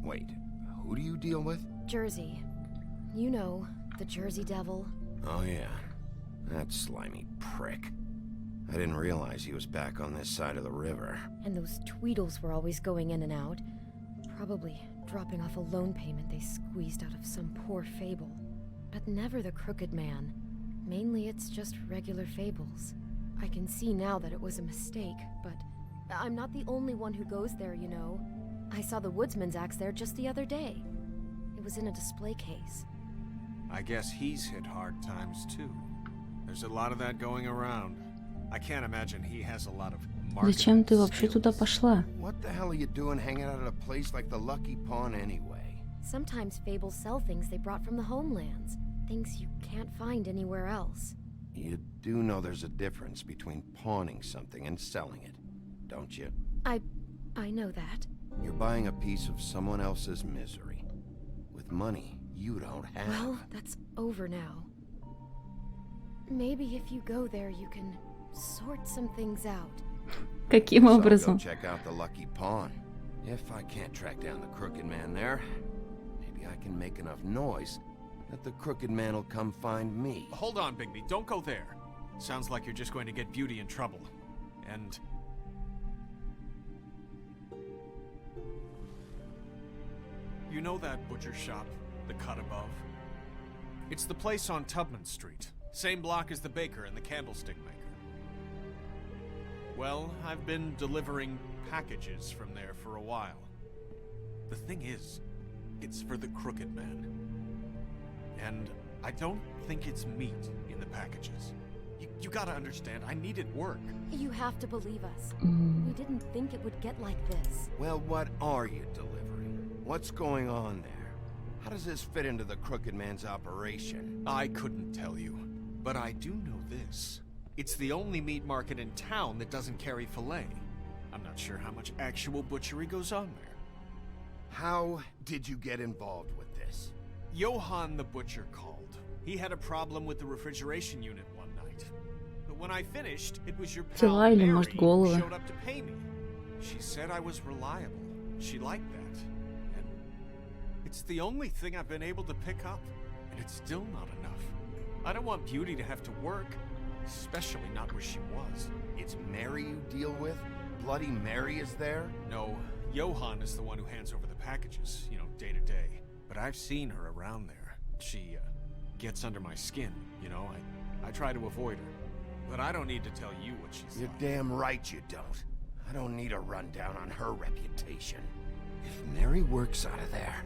Speaker 7: Wait, who do you deal with?
Speaker 10: Jersey. You know, the Jersey Devil.
Speaker 7: Oh yeah, that slimy prick. I didn't realize he was back on this side of the river.
Speaker 10: And those Tweedles were always going in and out. Probably dropping off a loan payment they squeezed out of some poor fable. But never the Crooked Man. Mainly it's just regular fables. I can see now that it was a mistake, but I'm not the only one who goes there, you know. I saw the woodsman's axe there just the other day. It was in a display case.
Speaker 9: I guess he's hit hard times too. There's a lot of that going around. I can't imagine he has a lot of
Speaker 1: Зачем ты
Speaker 9: marketing
Speaker 1: вообще туда
Speaker 9: skills.
Speaker 1: пошла?
Speaker 7: What the hell are you doing hanging out at a place like the Lucky Pawn anyway?
Speaker 10: Sometimes fables sell things they brought from the homelands. Things you can't find anywhere else.
Speaker 7: You do know there's a difference between pawning something and selling it, don't you?
Speaker 10: I know that.
Speaker 7: You're buying a piece of someone else's misery. With money you don't have.
Speaker 10: Well, that's over now. Maybe if you go there, you can sort some things out.
Speaker 1: Каким
Speaker 7: So I'll go
Speaker 1: образом?
Speaker 7: check out the Lucky Pawn. If I can't track down the Crooked Man there, maybe I can make enough noise that the Crooked Man will come find me.
Speaker 9: Hold on, Bigby. Don't go there. Sounds like you're just going to get Beauty in trouble. And... You know that butcher shop, the cut above? It's the place on Tubman Street. Same block as the baker and the candlestick maker. Well, I've been delivering packages from there for a while. The thing is, it's for the Crooked Man. And I don't think it's meat in the packages. You gotta understand, I needed work.
Speaker 10: You have to believe us.
Speaker 1: М,
Speaker 10: We didn't think it would get like this.
Speaker 7: Well, what are you delivering? What's going on there? How does this fit into the Crooked Man's operation?
Speaker 9: I couldn't tell you, but I do know this. It's the only meat market in town that doesn't carry filet. I'm not sure how much actual butchery goes on there.
Speaker 7: How did you get involved with this?
Speaker 9: Johann the butcher called. He had a problem with the refrigeration unit one night. But when I finished, it was your pal
Speaker 1: Тела или,
Speaker 9: Mary
Speaker 1: может,
Speaker 9: who
Speaker 1: головы?
Speaker 9: showed up to pay me. She said I was reliable. She liked that. And it's the only thing I've been able to pick up. And it's still not enough. I don't want Beauty to have to work. especially not where she was.
Speaker 7: It's Mary you deal with? Bloody Mary is there?
Speaker 9: No, Johan is the one who hands over the packages, you know, day to day. But I've seen her around there. She, gets under my skin, you know? I try to avoid her. But I don't need to tell you what she's
Speaker 7: You're
Speaker 9: like.
Speaker 7: damn right you don't. I don't need a rundown on her reputation. If Mary works out of there,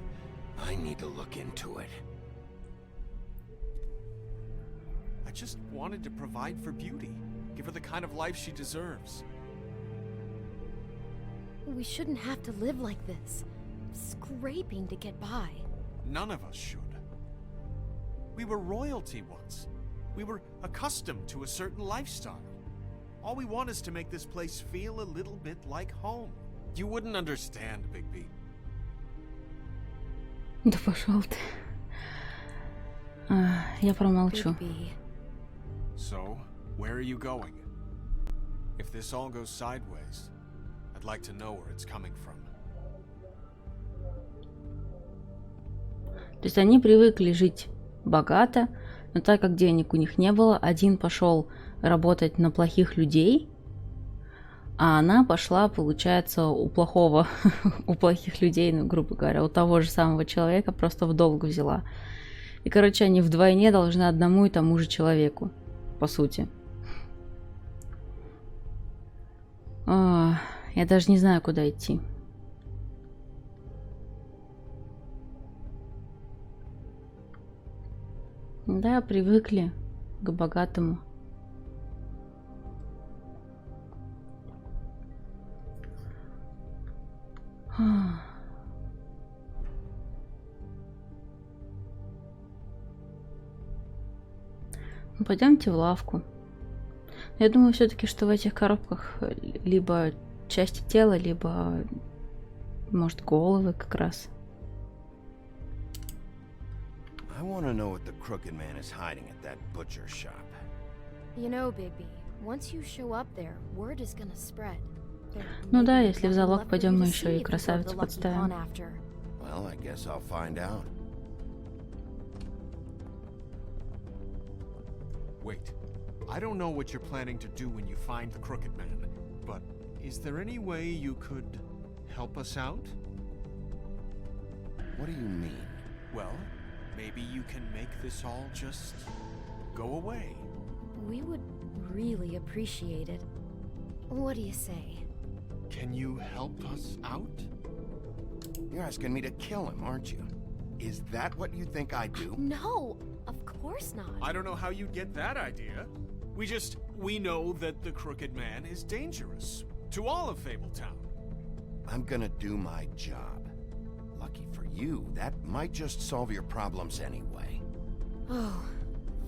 Speaker 7: I need to look into it.
Speaker 9: I just wanted to provide for Beauty. Give her the kind of life she deserves.
Speaker 10: We shouldn't have to live like this, scraping to get by.
Speaker 9: None of us should. We were royalty once. We were accustomed to a certain lifestyle. All we want is to make this place feel a little bit like home. You wouldn't understand, Bigby.
Speaker 1: Да пошел ты. Я промолчу.
Speaker 10: Bigby.
Speaker 9: So, where are you going? If this all goes sideways, I'd like to know where it's coming from.
Speaker 1: То есть они привыкли жить богато, но так как денег у них не было, один пошел работать на плохих людей, а она пошла, получается, у плохого, у плохих людей, ну, грубо говоря, у того же самого человека, просто в долг взяла. И, короче, они вдвойне должны одному и тому же человеку, по сути. Я даже не знаю, куда идти. Да, привыкли к богатому. Ну, пойдемте в лавку. Я думаю все-таки, что в этих коробках либо части тела, либо, может, головы как раз.
Speaker 7: I want to know what the crooked man is hiding at that butcher shop.
Speaker 10: You know, Bigby, once you show up there, word is gonna spread.
Speaker 1: Ну да, если в залог пойдем, мы еще и красавицу подставим.
Speaker 7: Well, I guess I'll find out.
Speaker 9: Wait, I don't know what you're planning to do when you find the Crooked Man, but is there any way you could help us out?
Speaker 7: What do you mean?
Speaker 9: Well, maybe you can make this all just go away.
Speaker 10: We would really appreciate it. What do you say?
Speaker 9: Can you help us out?
Speaker 7: You're asking me to kill him, aren't you? Is that what you think I do?
Speaker 10: No, of course not.
Speaker 9: I don't know how you'd get that idea. We know that the Crooked Man is dangerous to all of Fabletown.
Speaker 7: I'm gonna do my job. Lucky for you, that might just solve your problems anyway.
Speaker 10: Oh,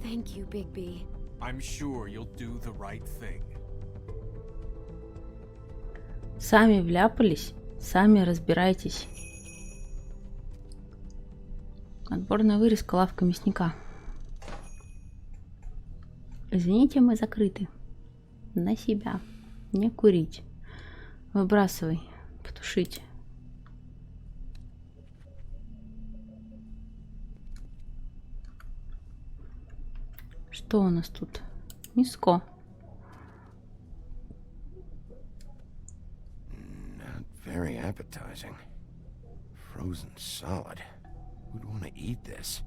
Speaker 10: thank you, Bigby.
Speaker 9: I'm sure you'll do the right thing.
Speaker 1: Сами вляпались, сами разбирайтесь. Отборная вырезка, лавка мясника. Извините, мы закрыты. На себя. Не курить. Выбрасывай. Потушить. Что у нас тут? Миско.
Speaker 7: Not very appetizing. Frozen solid. Who'd want to eat this?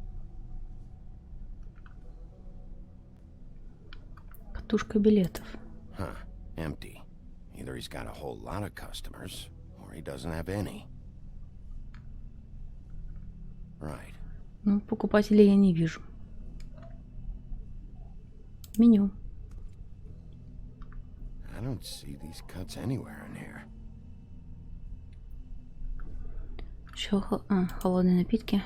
Speaker 1: Катушка билетов.
Speaker 7: Huh. Empty. Either he's got a whole lot of customers, or he doesn't have any. Right.
Speaker 1: Ну, покупателей я не вижу. Меню.
Speaker 7: I don't see these cuts anywhere in here.
Speaker 1: Еще холодные напитки.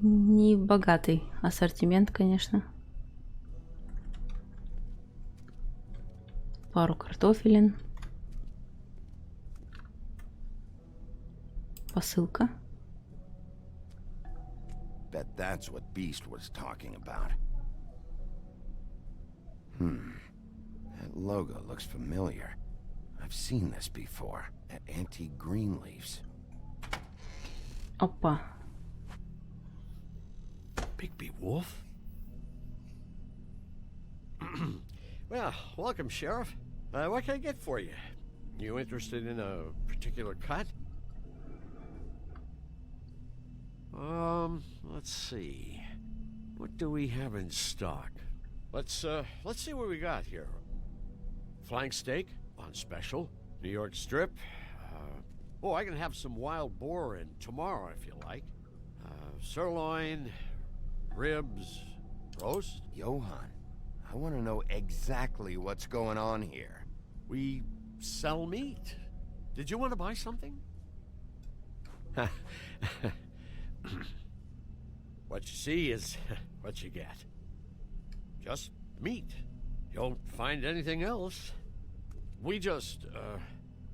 Speaker 1: Не богатый ассортимент, конечно. Пару картофелин. Посылка.
Speaker 7: Bet that's what Beast was talking about. That logo looks familiar. I've seen this before at Antique Greenleaf's.
Speaker 1: Опа.
Speaker 7: Bigby Wolf?
Speaker 12: Well, welcome, Sheriff. What can I get for you? You interested in a particular cut? Let's see. What do we have in stock? Let's see what we got here. Flank steak on special. New York strip. I can have some wild boar in tomorrow if you like. Sirloin, ribs, roast.
Speaker 7: Johann, I want to know exactly what's going on here.
Speaker 12: We sell meat. Did you want to buy something? What you see is what you get. Just meat. You don't find anything else. We just,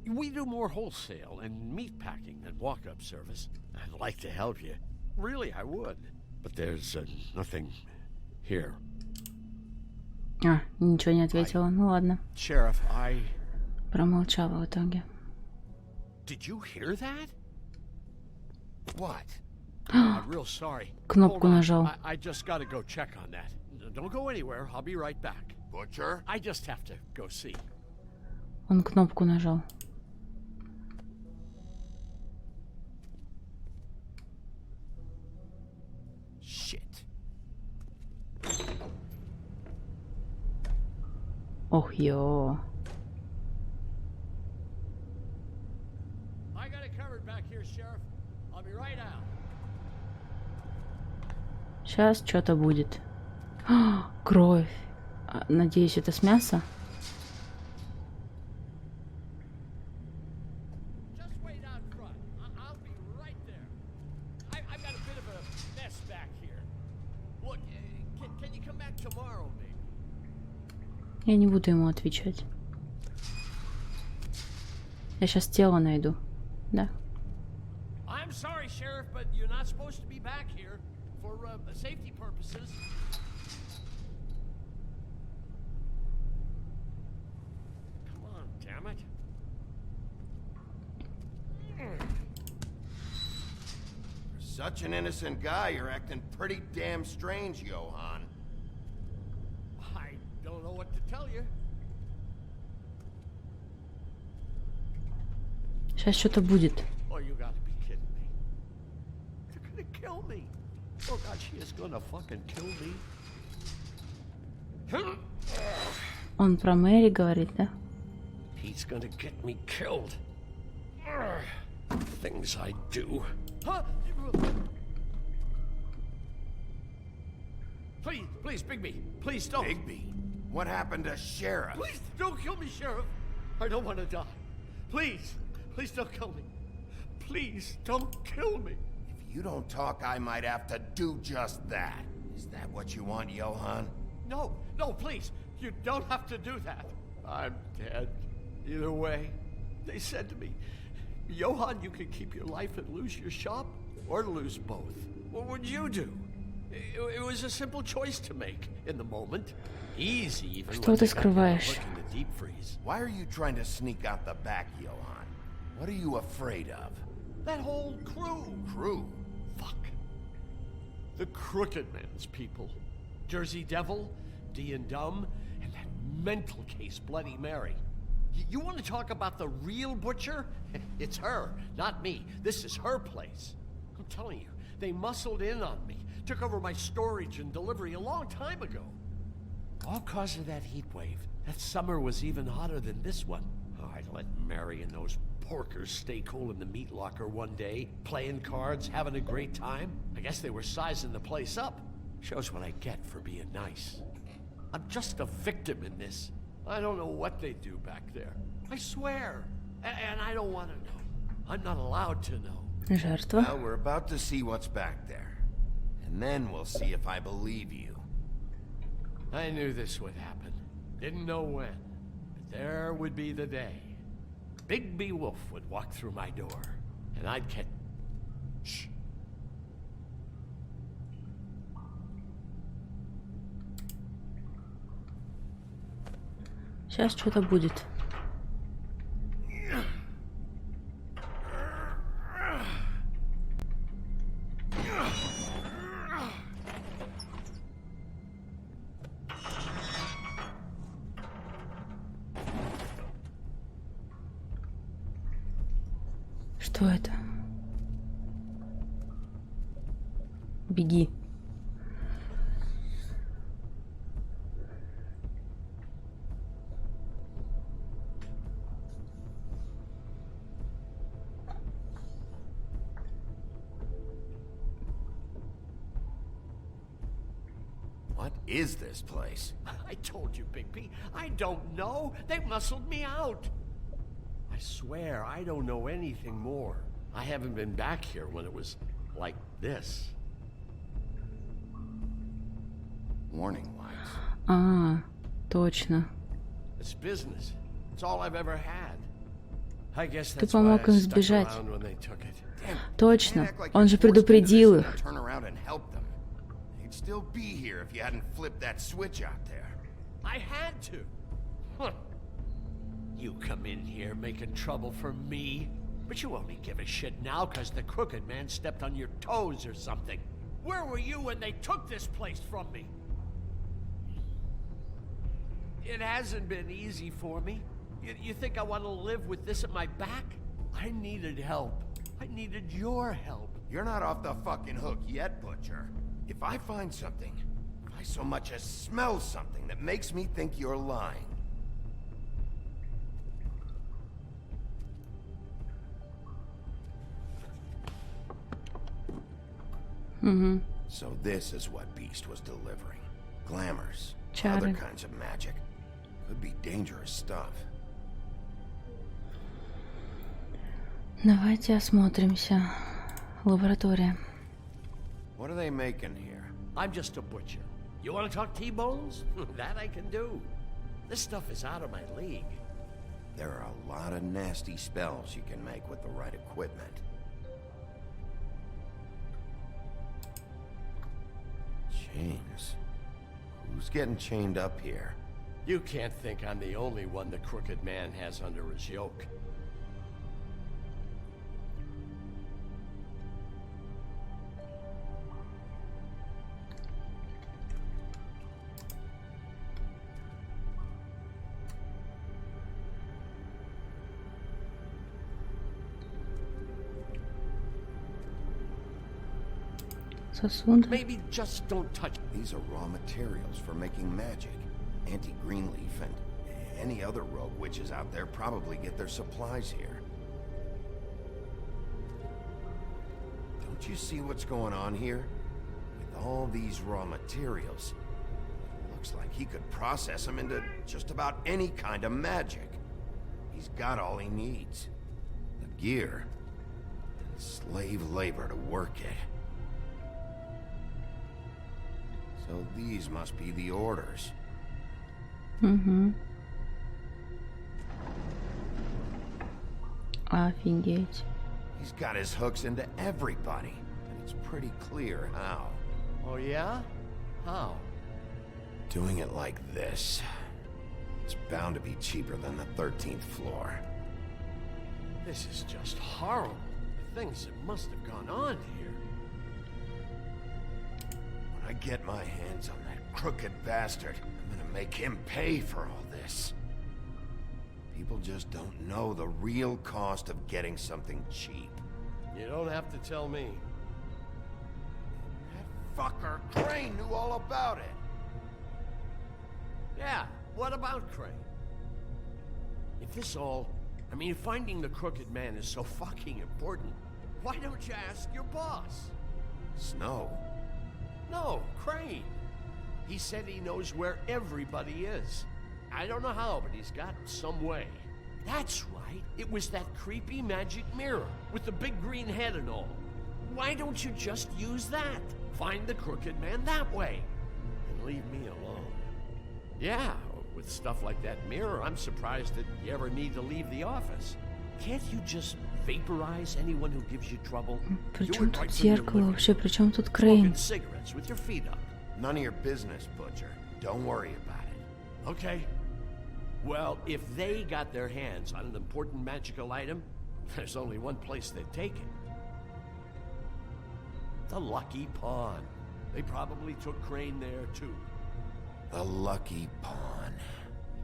Speaker 12: we do more wholesale and meat packing than walk-up service. I'd like to help you. Really, I would. But there's nothing here.
Speaker 1: Ничего не ответила. Ну ладно.
Speaker 12: Sheriff,
Speaker 1: Промолчала в итоге.
Speaker 12: Did you hear that?
Speaker 7: What?
Speaker 12: I'm real sorry.
Speaker 1: Кнопку нажал.
Speaker 12: I just gotta go check on that. Don't go anywhere. I'll be right back.
Speaker 7: Butcher?
Speaker 12: I just have to go see.
Speaker 1: Он кнопку нажал.
Speaker 12: Shit.
Speaker 1: Ох, ё.
Speaker 12: I got it covered back here, Sheriff. I'll be right out.
Speaker 1: Сейчас что-то будет. Кровь. Надеюсь, это с мяса?
Speaker 12: Just wait out front. I'll be right there. I've got a bit of a mess back here. Look, can you come back tomorrow, maybe?
Speaker 1: Я не буду ему отвечать. Я сейчас тело найду. Да.
Speaker 12: I'm sorry, Sheriff, but you're not supposed to be back here for safety purposes. Come on, damn it.
Speaker 7: For such an innocent guy, you're acting pretty damn strange, Johann.
Speaker 12: I don't know what to tell you.
Speaker 1: Сейчас что-то будет.
Speaker 12: Oh, you gotta be kidding me. They're gonna kill me. Oh God, she is gonna fucking kill me.
Speaker 1: Он про Мэри говорит, да?
Speaker 12: He's gonna get me killed. Things I do. Please, Bigby. Please don't.
Speaker 7: Bigby? What happened to Sheriff?
Speaker 12: Please don't kill me, Sheriff. I don't want to die. Please don't kill me. Please don't kill me.
Speaker 7: If you don't talk, I might have to do just that. Is that what you want, Johann?
Speaker 12: No, please. You don't have to do that. I'm dead. Either way. They said to me, Johann, you could keep your life and lose your shop, or lose both. What would you do? It was a simple choice to make in the moment. Easy, even
Speaker 1: Что ты скрываешь?
Speaker 12: in the deep freeze.
Speaker 7: Why are you trying to sneak out the back, Johann? What are you afraid of?
Speaker 12: That whole crew.
Speaker 7: Crew?
Speaker 12: Fuck. The Crooked Man's people. Jersey Devil, D and Dumb, and that mental case, Bloody Mary. You want to talk about the real butcher? It's her, not me. This is her place. I'm telling you, they muscled in on me, took over my storage and delivery a long time ago. All cause of that heat wave. That summer was even hotter than this one. Oh, I let Mary and those porkers stay cool in the meat locker one day, playing cards, having a great time. I guess they were sizing the place up. Shows what I get for being nice. I'm just a victim in this. I don't know what they do back there. I swear. And I don't want to know. I'm not allowed to know.
Speaker 1: Жертва.
Speaker 7: Well, we're about to see what's back there. And then we'll see if I believe you.
Speaker 12: I knew this would happen. Didn't know when. But there would be the day. Bigby Wolf would walk through my door. And I'd catch... Shh.
Speaker 1: Сейчас что-то будет. Что это? Беги.
Speaker 7: What is this place?
Speaker 12: I told you, Bigby. I don't know. They muscled me out. I swear, I don't know anything more. I haven't been back here when it was like this.
Speaker 7: Warning lights.
Speaker 1: А, точно.
Speaker 12: It's business. It's all I've ever had. I guess
Speaker 1: Ты
Speaker 12: that's why
Speaker 1: помог
Speaker 12: I
Speaker 1: им
Speaker 12: stuck
Speaker 1: сбежать.
Speaker 12: around when they took it.
Speaker 1: Точно. Он же предупредил их.
Speaker 7: Turn around and help them. They'd still be here if you hadn't flipped that switch out there.
Speaker 12: I had to. Huh. You come in here making trouble for me, but you only give a shit now because the crooked man stepped on your toes or something. Where were you when they took this place from me? It hasn't been easy for me. You think I want to live with this at my back? I needed help. I needed your help.
Speaker 7: You're not off the fucking hook yet, Butcher. If I find something, if I so much as smell something that makes me think you're lying, So this is what Beast was delivering. Glamours, other kinds of magic. Could be dangerous stuff.
Speaker 1: Давайте осмотримся. Лаборатория.
Speaker 7: What are they making here?
Speaker 12: I'm just a butcher. You want to talk T-bones? That I can do. This stuff is out of my league.
Speaker 7: There are a lot of nasty spells you can make with the right equipment. Chains. Who's getting chained up here?
Speaker 12: You can't think I'm the only one the crooked man has under his yoke.
Speaker 1: Сосуд.
Speaker 12: Maybe just don't touch.
Speaker 7: These are raw materials for making magic. Auntie Greenleaf and any other rogue witches out there probably get their supplies here. Don't you see what's going on here? With all these raw materials, it looks like he could process them into just about any kind of magic. He's got all he needs. The gear, and slave labor to work it. So these must be the orders.
Speaker 1: Офигеть.
Speaker 7: He's got his hooks into everybody, and it's pretty clear how.
Speaker 12: Oh yeah? How?
Speaker 7: Doing it like this. It's bound to be cheaper than the 13th floor.
Speaker 12: This is just horrible. The things that must have gone on here.
Speaker 7: When I get my hands on that crooked bastard, I'm gonna make him pay for all this. People just don't know the real cost of getting something cheap.
Speaker 12: You don't have to tell me.
Speaker 7: That fucker Crane knew all about it.
Speaker 12: Yeah, what about Crane? If this all... I mean, finding the crooked man is so fucking important, why don't you ask your boss?
Speaker 7: Snow?
Speaker 12: No, Crane. He said he knows where everybody is. I don't know how, but he's got some way. That's right. It was that creepy magic mirror with the big green head and all. Why don't you just use that? Find the crooked man that way. And leave me alone. Yeah, with stuff like that mirror, I'm surprised that you ever need to leave the office. Can't you just vaporize anyone who gives you trouble?
Speaker 1: Причем тут зеркало вообще? Причем тут Крейн?
Speaker 12: Cigarettes with your feet up.
Speaker 7: None of your business, Butcher. Don't worry about it.
Speaker 12: Okay. Well, if they got their hands on an important magical item, there's only one place they'd take it. The Lucky Pawn. They probably took Crane there, too.
Speaker 7: The Lucky Pawn.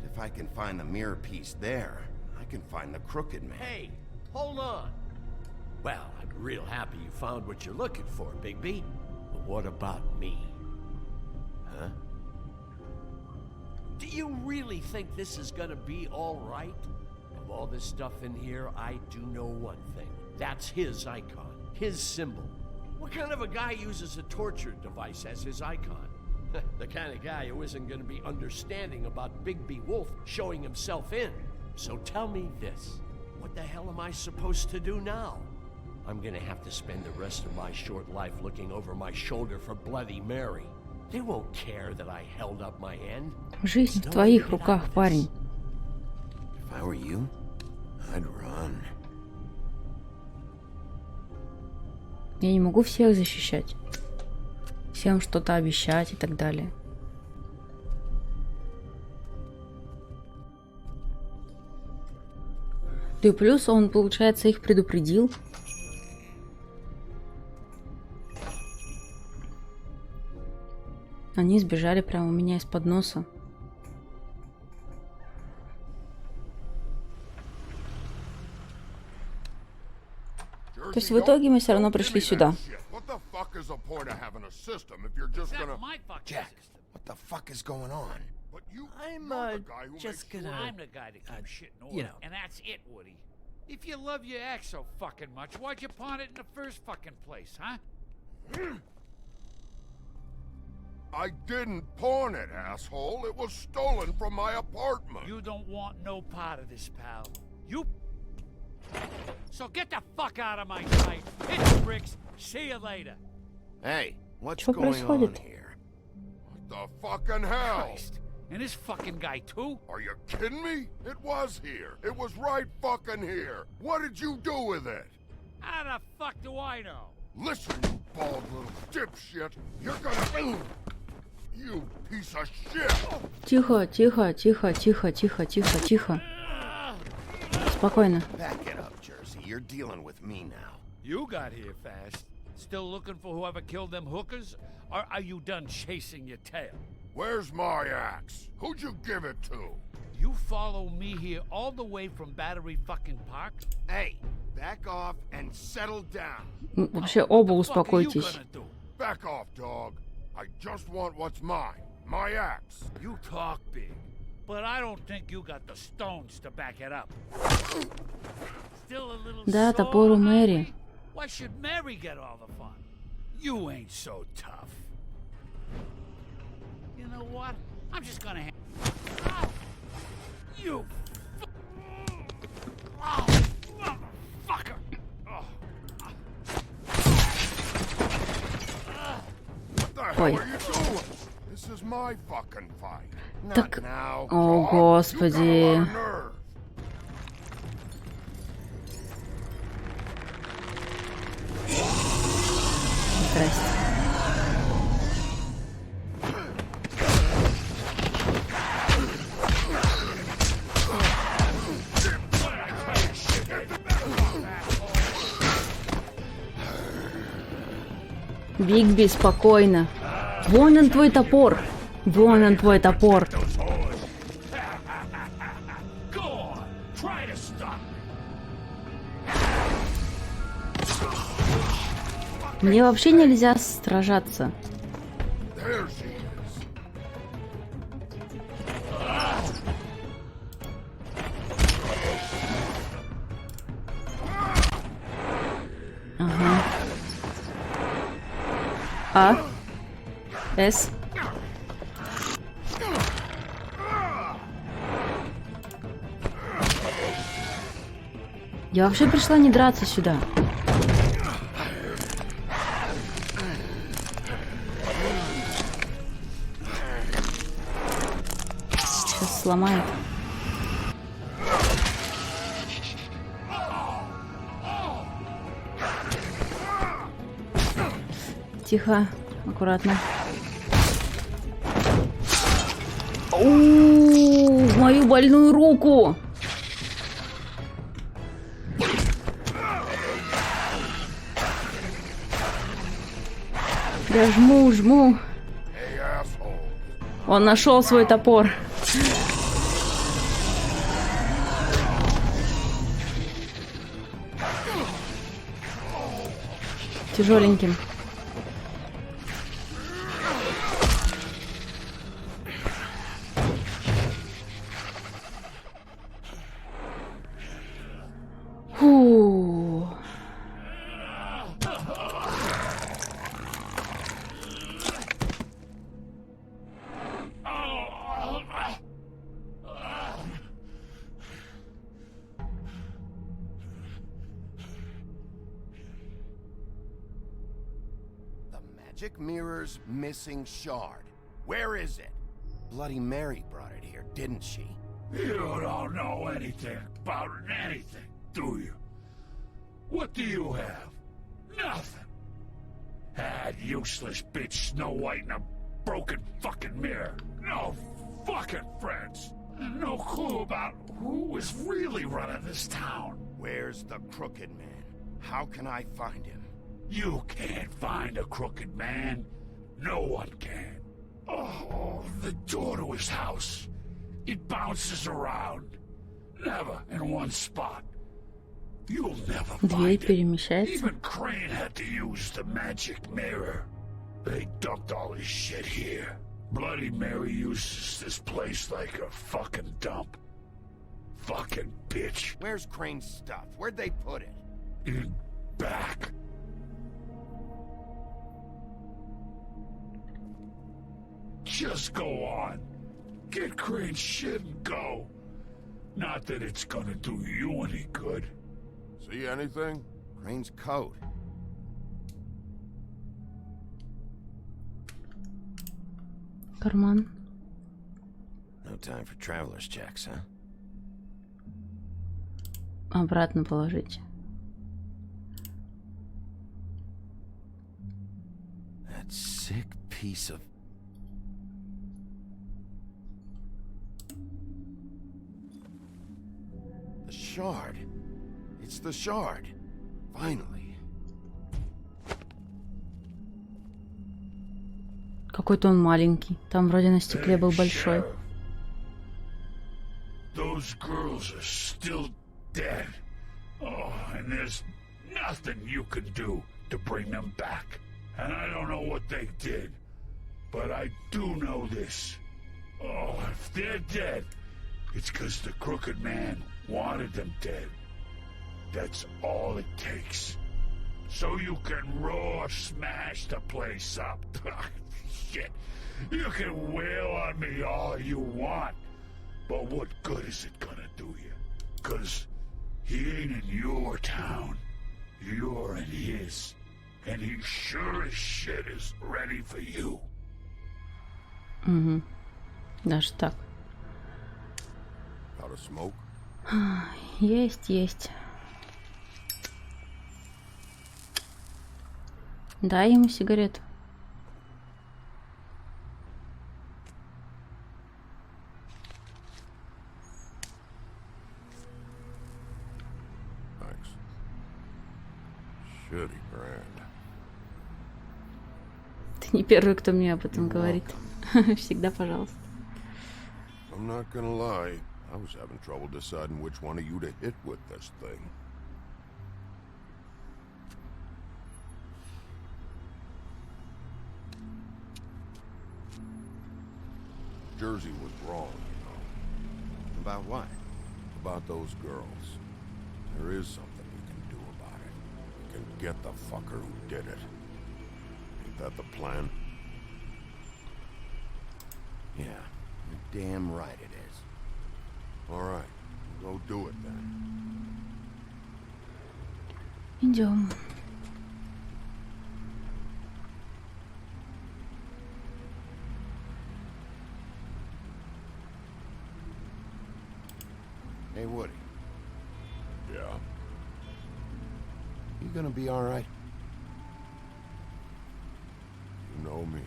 Speaker 7: If I can find the mirror piece there, I can find the crooked man.
Speaker 12: Hey, hold on. Well, I'm real happy you found what you're looking for, Bigby. But what about me? Huh? Do you really think this is gonna be all right? Of all this stuff in here, I do know one thing. That's his icon, his symbol. What kind of a guy uses a torture device as his icon? The kind of guy who isn't gonna be understanding about Bigby Wolf showing himself in. So tell me this. What the hell am I supposed to do now? I'm gonna have to spend the rest of my short life looking over my shoulder for Bloody Mary. They won't care that I held up my end.
Speaker 1: Жизнь в твоих руках, парень.
Speaker 7: If I were you, I'd run.
Speaker 1: Я не могу всех защищать. Всем что-то обещать и так далее. Да и плюс он, получается, их предупредил. Они сбежали прямо у меня из-под носа. То есть в итоге мы все равно пришли сюда.
Speaker 7: Jack, what the fuck is going on?
Speaker 13: I'm just gonna. I'm the guy that keeps shit in order, and that's it, Woody. If you love your ex so fucking much, why'd you pawn it in the first fucking place, huh?
Speaker 4: I didn't pawn it, asshole. It was stolen from my apartment.
Speaker 13: You don't want no part of this, pal. You. So get the fuck out of my sight. Hit the bricks. See you later.
Speaker 7: Hey, what's
Speaker 1: Что
Speaker 7: going on
Speaker 1: происходит?
Speaker 7: here?
Speaker 4: What the fucking hell?
Speaker 13: Christ. And this fucking guy, too?
Speaker 4: Are you kidding me? It was here. It was right fucking here. What did you do with it?
Speaker 13: How the fuck do I know?
Speaker 4: Listen, you bald little dipshit. You're gonna... You piece of shit.
Speaker 1: Тихо, тихо, тихо, тихо, тихо, тихо, тихо. Спокойно.
Speaker 7: Back it up, Jersey. You're dealing with me now.
Speaker 13: You got here fast. Still looking for whoever killed them hookers? Or are you done chasing your tail?
Speaker 4: Where's my axe? Who'd you give it to?
Speaker 13: You follow me here all the way from Battery fucking Park?
Speaker 7: Hey, back off and settle down.
Speaker 1: Вообще оба
Speaker 13: What the fuck are you
Speaker 1: успокойтесь.
Speaker 13: gonna do?
Speaker 4: Back off, dog. I just want what's mine. My axe.
Speaker 13: You talk big, but I don't think you got the stones to back it up. Still a little
Speaker 1: Да,
Speaker 13: sore,
Speaker 1: топор у Мэри.
Speaker 13: Ivy? Why should Mary get all the fun? You ain't so tough. You know what? I'm just gonna. Ah! You. Oh, motherfucker! Oh.
Speaker 4: What the hell
Speaker 1: Ой.
Speaker 4: are you doing? This is my fucking fight.
Speaker 1: Так,
Speaker 4: Not now,
Speaker 1: о
Speaker 4: dog.
Speaker 1: господи.
Speaker 4: You got a lot of nerve.
Speaker 1: Здрасте. Бигби, спокойно. Вон он твой топор. Вон он твой топор.
Speaker 13: Go on, try to stop me.
Speaker 1: Мне вообще нельзя сражаться.
Speaker 4: There she is.
Speaker 1: Ага. А. С. Я вообще пришла не драться сюда. Сейчас сломает. Тихо, аккуратно. У, в мою больную руку. Я жму.
Speaker 4: Hey, asshole.
Speaker 1: Он нашел свой топор. тяжеленьким. Фу.
Speaker 7: The magic mirror's missing shard. Where is it? Bloody Mary brought it here, didn't she?
Speaker 13: You don't know anything about anything, do you? What do you have? Nothing. That useless bitch Snow White and a broken fucking mirror. No fucking friends. No clue about who is really running this town.
Speaker 7: Where's the Crooked Man? How can I find him?
Speaker 13: You can't find a crooked man. No one can. Oh, the door to his house. It bounces around. Never in one spot. You'll never
Speaker 1: Дверь
Speaker 13: find it.
Speaker 1: перемещается.
Speaker 13: Even Crane had to use the magic mirror. They dumped all his shit here. Bloody Mary uses this place like a fucking dump. Fucking bitch.
Speaker 7: Where's Crane's stuff? Where'd they put it?
Speaker 13: In back. Just go on. Get Crane's shit and go. Not that it's gonna do you any good.
Speaker 7: See anything? Crane's coat.
Speaker 1: Карман.
Speaker 7: No time for traveler's checks, huh?
Speaker 1: Обратно положить.
Speaker 7: That sick piece of... The shard. It's the shard. Finally.
Speaker 1: Какой-то он маленький. Там вроде на стекле был большой.
Speaker 13: Sheriff, those girls are still dead. Oh, and there's nothing you can do to bring them back. And I don't know what they did, but I do know this. Oh, if they're dead, it's because the Crooked Man wanted them dead. That's all it takes. So you can raw smash the place up. Shit. You can wail on me all you want. But what good is it gonna do you? 'Cause he ain't in your town. You're in his. And he sure as shit is ready for you.
Speaker 1: Угу. Даже так.
Speaker 7: Got a smoke?
Speaker 1: Есть, есть. Дай ему сигарету.
Speaker 7: Thanks. Shitty brand.
Speaker 1: Ты не первый, кто мне об этом говорит. Всегда пожалуйста.
Speaker 7: I'm not gonna lie. I was having trouble deciding which one of you to hit with this thing. Jersey was wrong, you know. About what? About those girls. There is something we can do about it. We can get the fucker who did it. Ain't that the plan? Yeah, you're damn right it is. All right, go do it then.
Speaker 1: Идем.
Speaker 7: Hey, Woody. Yeah? You gonna be all right? You know me.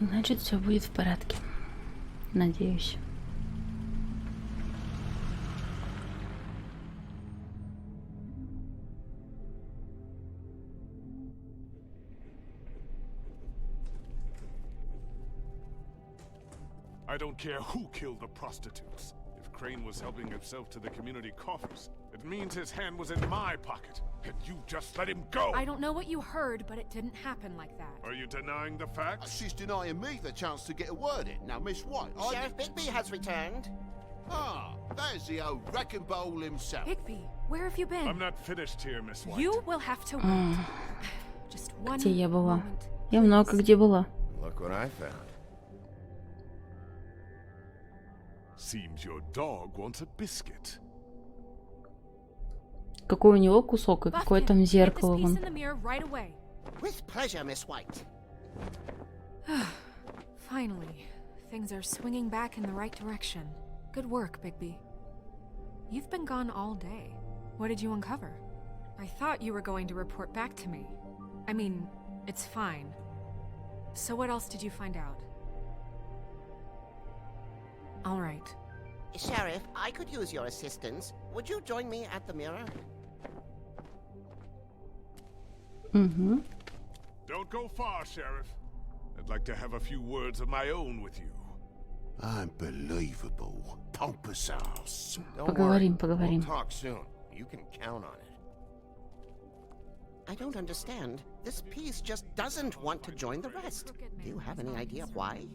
Speaker 1: Значит, все будет в порядке. Надеюсь.
Speaker 4: I don't care who killed the prostitutes. If Crane was helping himself to the community coffers, it means his hand was in my pocket, and you just let him go!
Speaker 2: I don't know what you heard, but it didn't happen like that.
Speaker 4: Are you denying the facts?
Speaker 14: She's denying me the chance to get a word in. Now, Miss White,
Speaker 15: Sheriff Bigby has returned.
Speaker 14: Ah, there's the old wrecking bowl himself.
Speaker 2: Bigby, where have you been?
Speaker 4: I'm not finished here, Miss White.
Speaker 2: You will have to wait. Just one
Speaker 1: Где я была?
Speaker 2: moment.
Speaker 1: Я много где была.
Speaker 7: Look what I found.
Speaker 4: Seems your dog wants a biscuit.
Speaker 1: Какой у него кусок и какое
Speaker 2: Buffkin,
Speaker 1: там
Speaker 2: get this
Speaker 1: зеркало
Speaker 2: piece
Speaker 1: вон.
Speaker 2: in the mirror right away.
Speaker 15: With pleasure, Miss White.
Speaker 2: Finally, things are swinging back in the right direction. Good work, Bigby. You've been gone all day. What did you uncover? I thought you were going to report back to me. I mean, it's fine. So what else did you find out? All right.
Speaker 15: Sheriff, I could use your assistance. Would you join me at the mirror?
Speaker 1: Угу.
Speaker 4: Don't go far, Sheriff. I'd like to have a few words of my own with you.
Speaker 14: Unbelievable. Pompous ass.
Speaker 7: Don't
Speaker 1: Поговорим,
Speaker 7: worry.
Speaker 1: поговорим.
Speaker 7: We'll talk soon. You can count on it.
Speaker 15: I don't understand. This piece just doesn't want to join the rest. Do you have any idea why?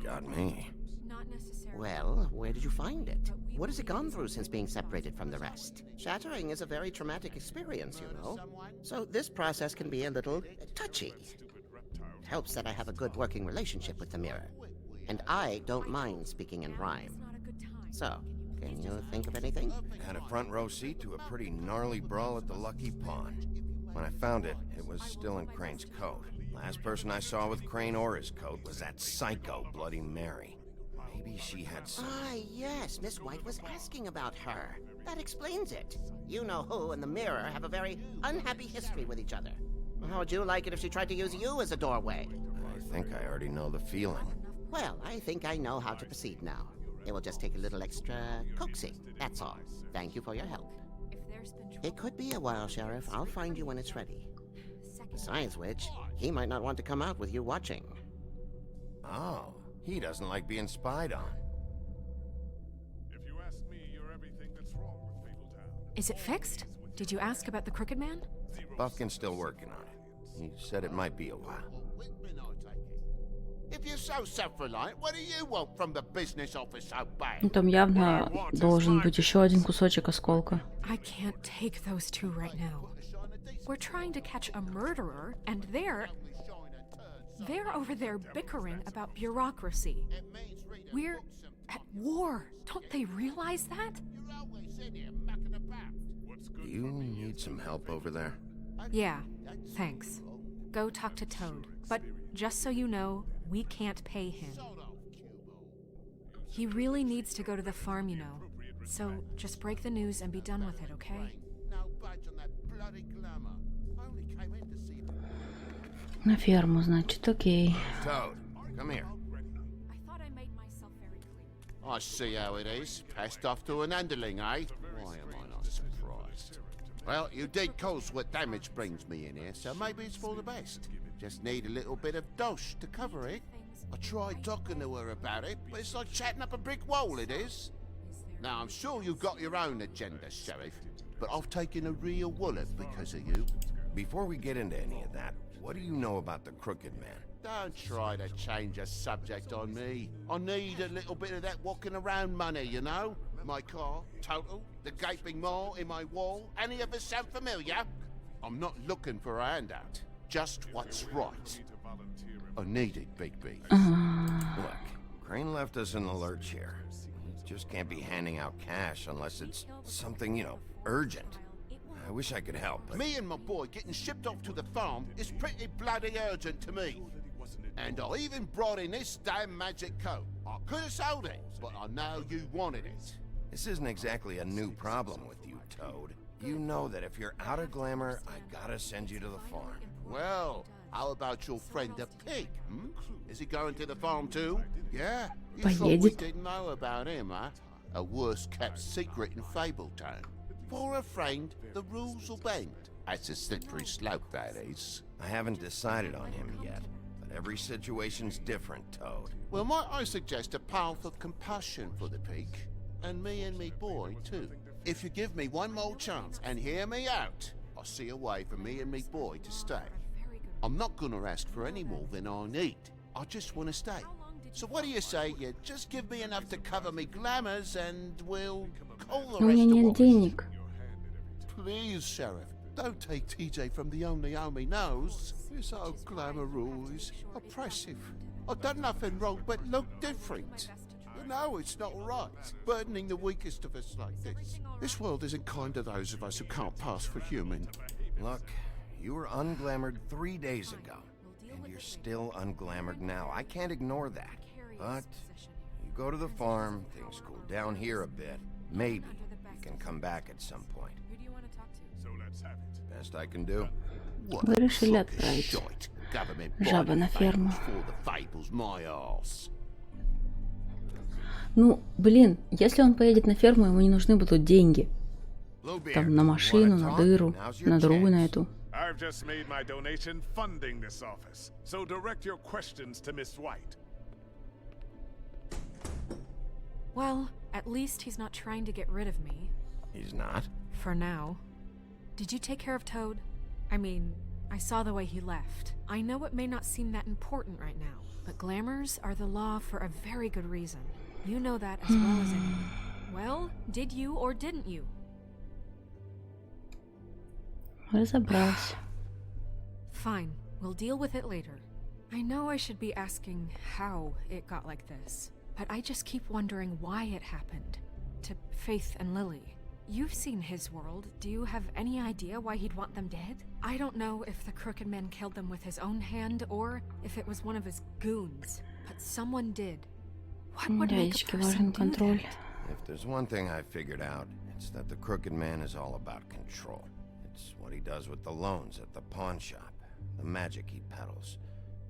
Speaker 7: Got me.
Speaker 2: Not necessarily.
Speaker 15: Well, where did you find it? What has it gone through since being separated from the rest? Shattering is a very traumatic experience, you know. So this process can be a little touchy. It helps that I have a good working relationship with the mirror. And I don't mind speaking in rhyme. So, can you think of anything?
Speaker 7: Had a front row seat to a pretty gnarly brawl at the Lucky Pond. When I found it, it was still in Crane's coat. Last person I saw with Crane or his coat was that psycho Bloody Mary. Maybe she had some...
Speaker 15: Ah, yes, Miss White was asking about her. That explains it. You know who and the mirror have a very unhappy history with each other. How would you like it if she tried to use you as a doorway?
Speaker 7: I think I already know the feeling.
Speaker 15: Well, I think I know how to proceed now. It will just take a little extra coaxing, that's all. Thank you for your help. It could be a while, Sheriff. I'll find you when it's ready. Besides which, he might not want to come out with you watching.
Speaker 7: Oh, he doesn't like being spied on.
Speaker 4: If you ask me, you're everything that's wrong with Fabletown.
Speaker 2: Is it fixed? Did you ask about the Crooked Man?
Speaker 7: Buffkin's still working on it. He said it might be a while.
Speaker 14: If you're so self-reliant, what do you want from the business office so bad?
Speaker 1: Ну, там явно должен быть еще один кусочек осколка.
Speaker 2: I can't take those two right now. We're trying to catch a murderer, and they're over there bickering about bureaucracy. We're at war. Don't they realize that?
Speaker 7: Do you need some help over there?
Speaker 2: Yeah, thanks. Go talk to Toad. But just so you know, we can't pay him. He really needs to go to the farm, you know. So just break the news and be done with it, okay?
Speaker 1: На ферму, значит, окей.
Speaker 7: Toad, come here.
Speaker 2: I thought I made myself very clear.
Speaker 14: I see how it is. Passed off to an underling, eh? Why am I not surprised? Well, you did cause what damage brings me in here, so maybe it's for the best. Just need a little bit of dosh to cover it. I tried talking to her about it, but it's like chatting up a brick wall, it is. Now, I'm sure you've got your own agenda, Sheriff, but I've taken a real wallet because of you.
Speaker 7: Before we get into any of that, what do you know about the Crooked Man?
Speaker 14: Don't try to change a subject on me. I need a little bit of that walking around money, you know? My car, total, the gaping maw in my wall. Any of us sound familiar? I'm not looking for a handout. Just what's right. I need it, Bigby.
Speaker 7: Look, Crane left us in the lurch here. He just can't be handing out cash unless it's something, you know, urgent. I wish I could help, but...
Speaker 14: Me and my boy getting shipped off to the farm is pretty bloody urgent to me. And I even brought in this damn magic coat. I could have sold it, but I know you wanted it.
Speaker 7: This isn't exactly a new problem with you, Toad. You know that if you're out of glamour, I gotta send you to the farm.
Speaker 14: Well, how about your friend the pig, hmm? Is he going to the farm too? Yeah? You thought we
Speaker 1: Поедет.
Speaker 14: didn't know about him, huh? A worst-kept secret in Fabletown. For a friend, the rules will bend. That's a slippery slope, that is.
Speaker 7: I haven't decided on him yet, but But every situation's different, Toad.
Speaker 14: Well, might I suggest a powerful compassion for the pig? And me boy, too. If you give me one more chance and hear me out, I'll see a way for me and me boy to stay. I'm not gonna ask for any more than I need. I just want to stay. So what do you say you just give me enough to cover me glamours and we'll call the
Speaker 1: У меня
Speaker 14: rest a
Speaker 1: нет
Speaker 14: wash?
Speaker 1: денег.
Speaker 14: Please, Sheriff, don't take TJ from the only home he knows. This old glamour rule is oppressive. I've done nothing wrong but look different. You know it's not right, burdening the weakest of us like this. This world isn't kind to those of us who can't pass for human.
Speaker 7: Look, you were unglamoured 3 days ago. And you're still unglamoured now. I can't ignore that. But you go to the farm, things cool down here a bit. Maybe you can come back at some point. Best I can do.
Speaker 1: Вы решили отправить жаба на ферму. Ну, блин, если он поедет на ферму, ему не нужны будут деньги. Там на машину, на дыру, на дорогу на эту.
Speaker 4: I've just made my donation funding this office, so direct your questions to Miss White.
Speaker 2: Well, at least he's not trying to get rid of me.
Speaker 7: He's not?
Speaker 2: For now. Did you take care of Toad? I mean, I saw the way he left. I know it may not seem that important right now, but glamours are the law for a very good reason. You know that as well as anyone. Well, did you or didn't you?
Speaker 1: Разобрался.
Speaker 2: Fine, we'll deal with it later. I know I should be asking how it got like this, but I just keep wondering why it happened. To Faith and Lily. You've seen his world. Do you have any idea why he'd want them dead? I don't know if the Crooked Man killed them with his own hand or if it was one of his goons, but someone did. What would make a person do that?
Speaker 7: If there's one thing I figured out, it's that the Crooked Man is all about control. It's what he does with the loans at the pawn shop, the magic he peddles,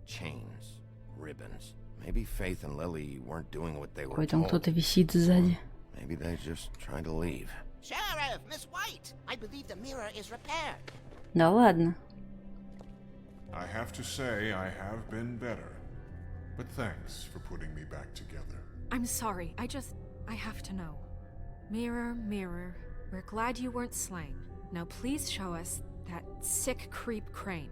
Speaker 7: chains, ribbons. Maybe Faith and Lily weren't doing what they were
Speaker 1: Ой, там
Speaker 7: told.
Speaker 1: кто-то висит сзади.
Speaker 7: Maybe they just tried to leave.
Speaker 15: Sheriff, Miss White, I believe the mirror is repaired.
Speaker 1: Да ладно.
Speaker 4: I have to say I have been better, but thanks for putting me back together.
Speaker 2: I'm sorry, I have to know. Mirror, mirror, we're glad you weren't slain. Now please show us that sick creep Crane.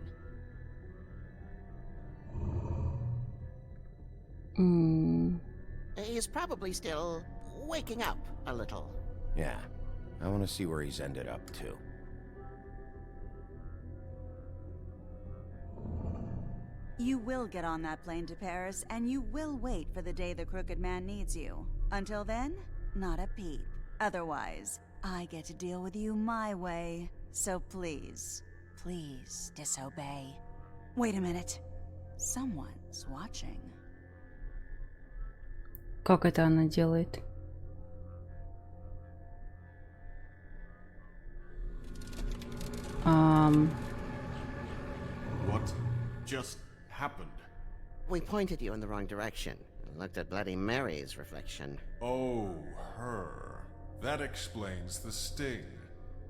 Speaker 15: He's probably still waking up a little.
Speaker 7: Yeah, I want to see where he's ended up, too.
Speaker 5: You will get on that plane to Paris, and you will wait for the day the Crooked Man needs you. Until then, not a peep. Otherwise, I get to deal with you my way. So please, please disobey. Wait a minute. Someone's watching.
Speaker 1: Как это она делает?
Speaker 9: What just happened?
Speaker 15: We pointed you in the wrong direction and looked at Bloody Mary's reflection.
Speaker 4: Oh, her. That explains the sting.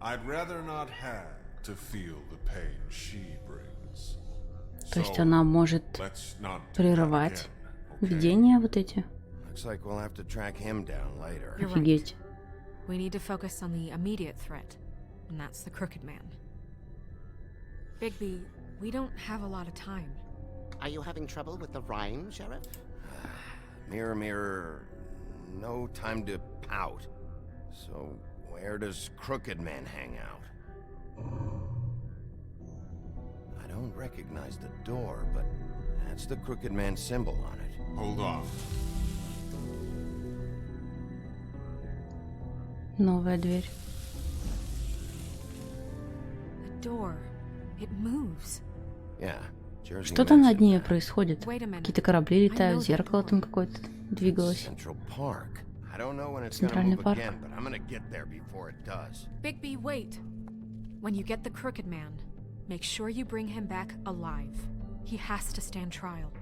Speaker 4: I'd rather not have to feel the pain she brings.
Speaker 1: То есть она может прерывать видения вот эти?
Speaker 7: Looks like we'll have to track him down later.
Speaker 1: Офигеть.
Speaker 2: We need to focus on the immediate threat, and that's the Crooked Man. Bigby, we don't have a lot of time.
Speaker 15: Are you having trouble with the rhyme, Sheriff?
Speaker 7: Mirror, mirror, no time to pout. So, where does Crooked Man hang out? I don't recognize the door, but that's the Crooked Man symbol on it.
Speaker 4: Hold on.
Speaker 1: Новая дверь.
Speaker 2: The door. It moves.
Speaker 7: Yeah.
Speaker 1: Что-то над ней происходит. Какие-то корабли летают, зеркало там какое-то двигалось. Центральный парк.
Speaker 2: Bigby, wait. When you get the Crooked Man, make sure you bring him back alive. He has to stand trial.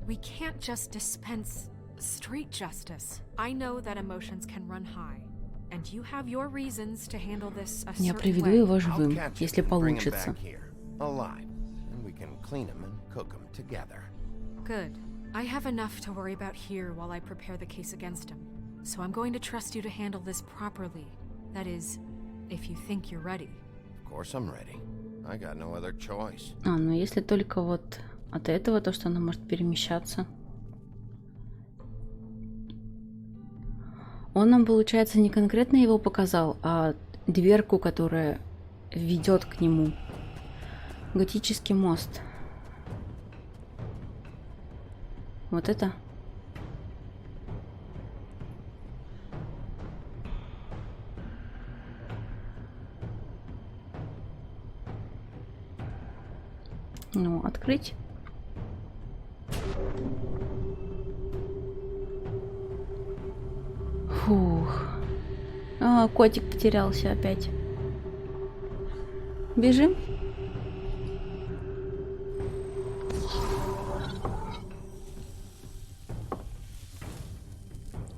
Speaker 2: We can't just dispense street justice. I know that emotions can run high, and you have your reasons to handle this a certain way.
Speaker 1: Я приведу его живым, если получится.
Speaker 7: Alive, and we can clean him and cook him together.
Speaker 2: Good. I have enough to worry about here while I prepare the case against him. So I'm going to trust you to handle this properly. That is, if you think you're ready.
Speaker 7: Of course I'm ready. I got no other choice.
Speaker 1: Ну если только вот от этого, то, что она может перемещаться. Он нам, получается, не конкретно его показал, а дверку, которая ведет к нему. Готический мост. Вот это? Ну, открыть. Фух. А, котик потерялся опять. Бежим.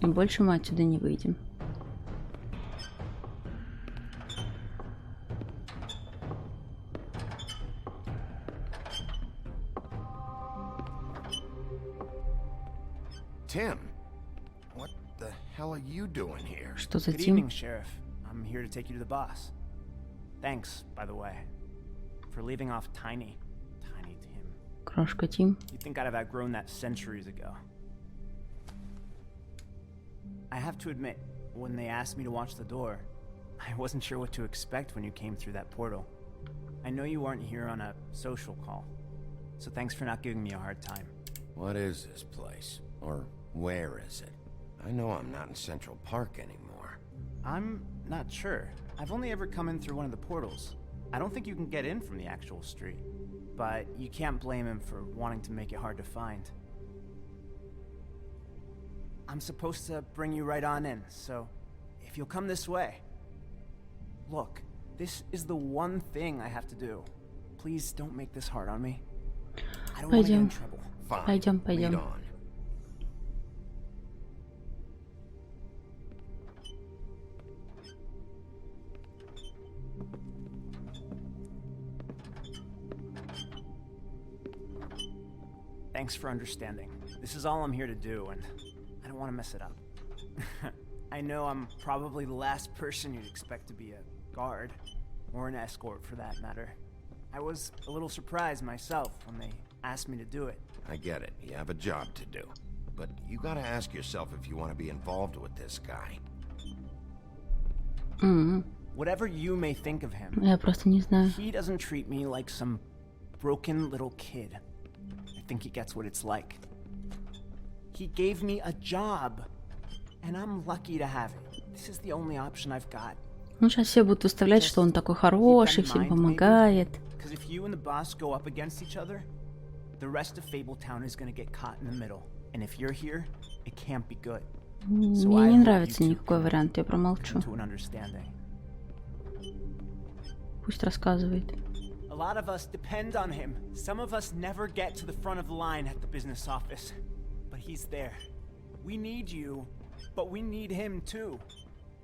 Speaker 1: И больше мы отсюда не выйдем.
Speaker 7: Tim, what the hell are you doing here?
Speaker 1: Что за
Speaker 16: Good
Speaker 1: Тим?
Speaker 16: evening, Sheriff. I'm here to take you to the boss. Thanks, by the way, for leaving off Tiny. Tiny Tim.
Speaker 1: Крошка Тим.
Speaker 16: You'd think I'd have outgrown that centuries ago. I have to admit, when they asked me to watch the door, I wasn't sure what to expect when you came through that portal. I know you aren't here on a social call, so thanks for not giving me a hard time.
Speaker 7: What is this place? Or where is it? I know I'm not in Central Park anymore.
Speaker 16: I'm not sure. I've only ever come in through one of the portals. I don't think you can get in from the actual street. But you can't blame him for wanting to make it hard to find. I'm supposed to bring you right on in, so if you'll come this way. Look, this is the one thing I have to do. Please don't make this hard on me. I don't want to get in trouble.
Speaker 7: Fine.
Speaker 1: Пойдем,
Speaker 7: Lead
Speaker 1: пойдем.
Speaker 7: on.
Speaker 16: Thanks for understanding. This is all I'm here to do, and I don't want to mess it up. I know I'm probably the last person you'd expect to be a guard, or an escort for that matter. I was a little surprised myself when they asked me to do it.
Speaker 7: I get it. You have a job to do. But you gotta ask yourself if you want to be involved with this guy.
Speaker 16: Whatever you may think of him,
Speaker 1: Я просто не знаю.
Speaker 16: he doesn't treat me like some broken little kid. I think he gets what it's like. He gave me a job, and I'm lucky to have it. This is the only option I've got.
Speaker 1: Ну, сейчас все будут выставлять, что он такой хороший, всем помогает.
Speaker 16: Because if you and the boss go up against each other, the rest of Fabletown is going to get caught in the middle. And if you're here, it can't be good.
Speaker 1: Мне не нравится никакой вариант, я промолчу.
Speaker 16: To an understanding.
Speaker 1: Пусть рассказывает.
Speaker 16: A lot of us depend on him. Some of us never get to the front of the line at the business office. But he's there. We need you, but we need him too.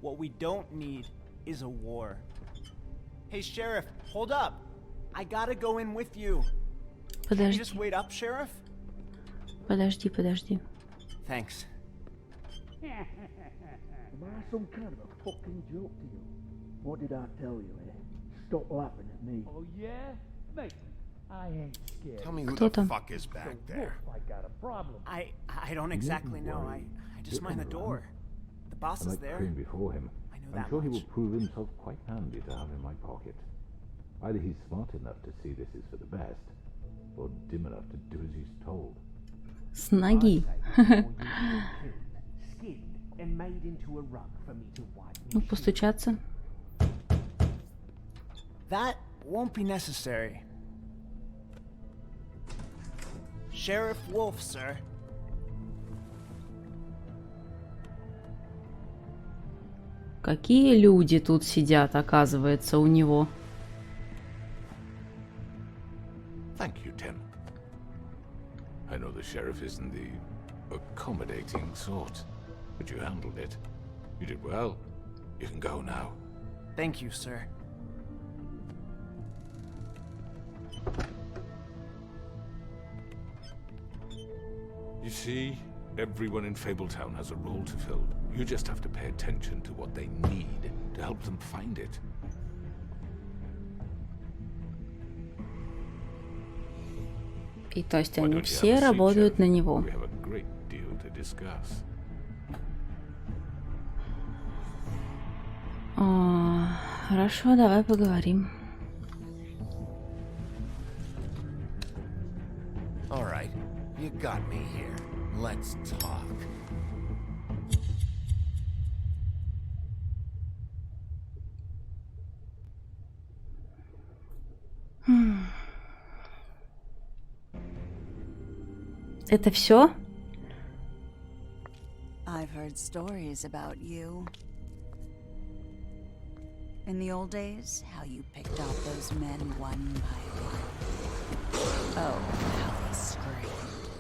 Speaker 16: What we don't need is a war. Hey, Sheriff, hold up. I gotta go in with you. Can you just wait up, Sheriff?
Speaker 1: Подожди.
Speaker 16: Thanks.
Speaker 17: Am I some kind of a fucking joke to you? What did I tell you, eh? Stop laughing at me. Oh, yeah? Mate, I ain't scared.
Speaker 7: Tell me who the fuck is back there.
Speaker 17: I got a problem.
Speaker 16: I don't exactly know. I just mind the door. The boss is there.
Speaker 18: Before him.
Speaker 16: I know
Speaker 18: I'm
Speaker 16: that
Speaker 18: sure he
Speaker 16: much.
Speaker 18: will prove himself quite handy to have in my pocket. Either he's smart enough to see this is for the best, or dim enough to do as he's told.
Speaker 1: С ноги. Ну, постучаться.
Speaker 16: That won't be necessary. Sheriff Wolf, sir.
Speaker 1: Какие люди тут сидят, оказывается, у него.
Speaker 18: Thank you, Tim. I know the sheriff isn't the accommodating sort, but you handled it. You did well. You can go now.
Speaker 16: Thank you, sir.
Speaker 18: You see, everyone in Fabletown has a role to fill. You just have to pay attention to what they need to help them find it.
Speaker 1: И то есть они все работают на него.
Speaker 18: We have a great deal to discuss.
Speaker 1: Хорошо, давай поговорим.
Speaker 19: All right, you got me here. Let's talk.
Speaker 1: Это все?
Speaker 5: I've heard stories about you. In the old days, how you picked off those men one by one. Oh, how they screamed.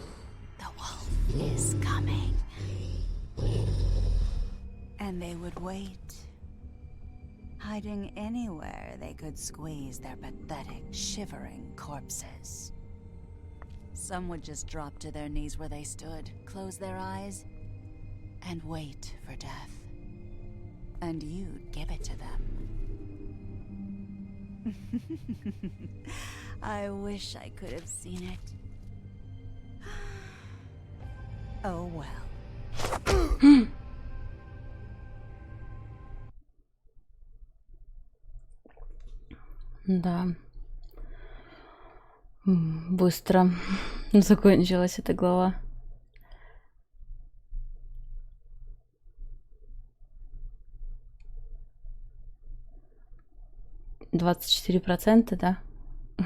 Speaker 5: The wolf is coming. And they would wait, hiding anywhere they could squeeze their pathetic, shivering corpses. Some would just drop to their knees where they stood, close their eyes, and wait for death. And you'd give it to them. I wish I could have seen it. Oh well.
Speaker 1: Да. Быстро закончилась эта глава. — 24%, да?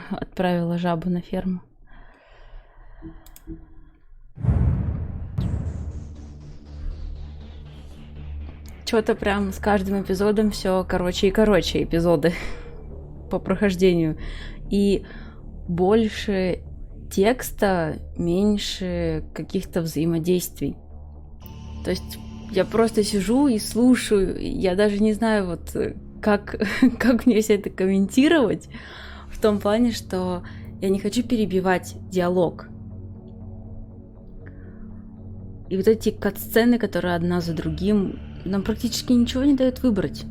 Speaker 1: Отправила жабу на ферму. Что-то прям с каждым эпизодом все короче и короче эпизоды по прохождению. И больше текста, меньше каких-то взаимодействий. То есть я просто сижу и слушаю, я даже не знаю, вот как мне все это комментировать, в том плане, что я не хочу перебивать диалог. И вот эти кат-сцены, которые одна за другим, нам практически ничего не дают выбрать.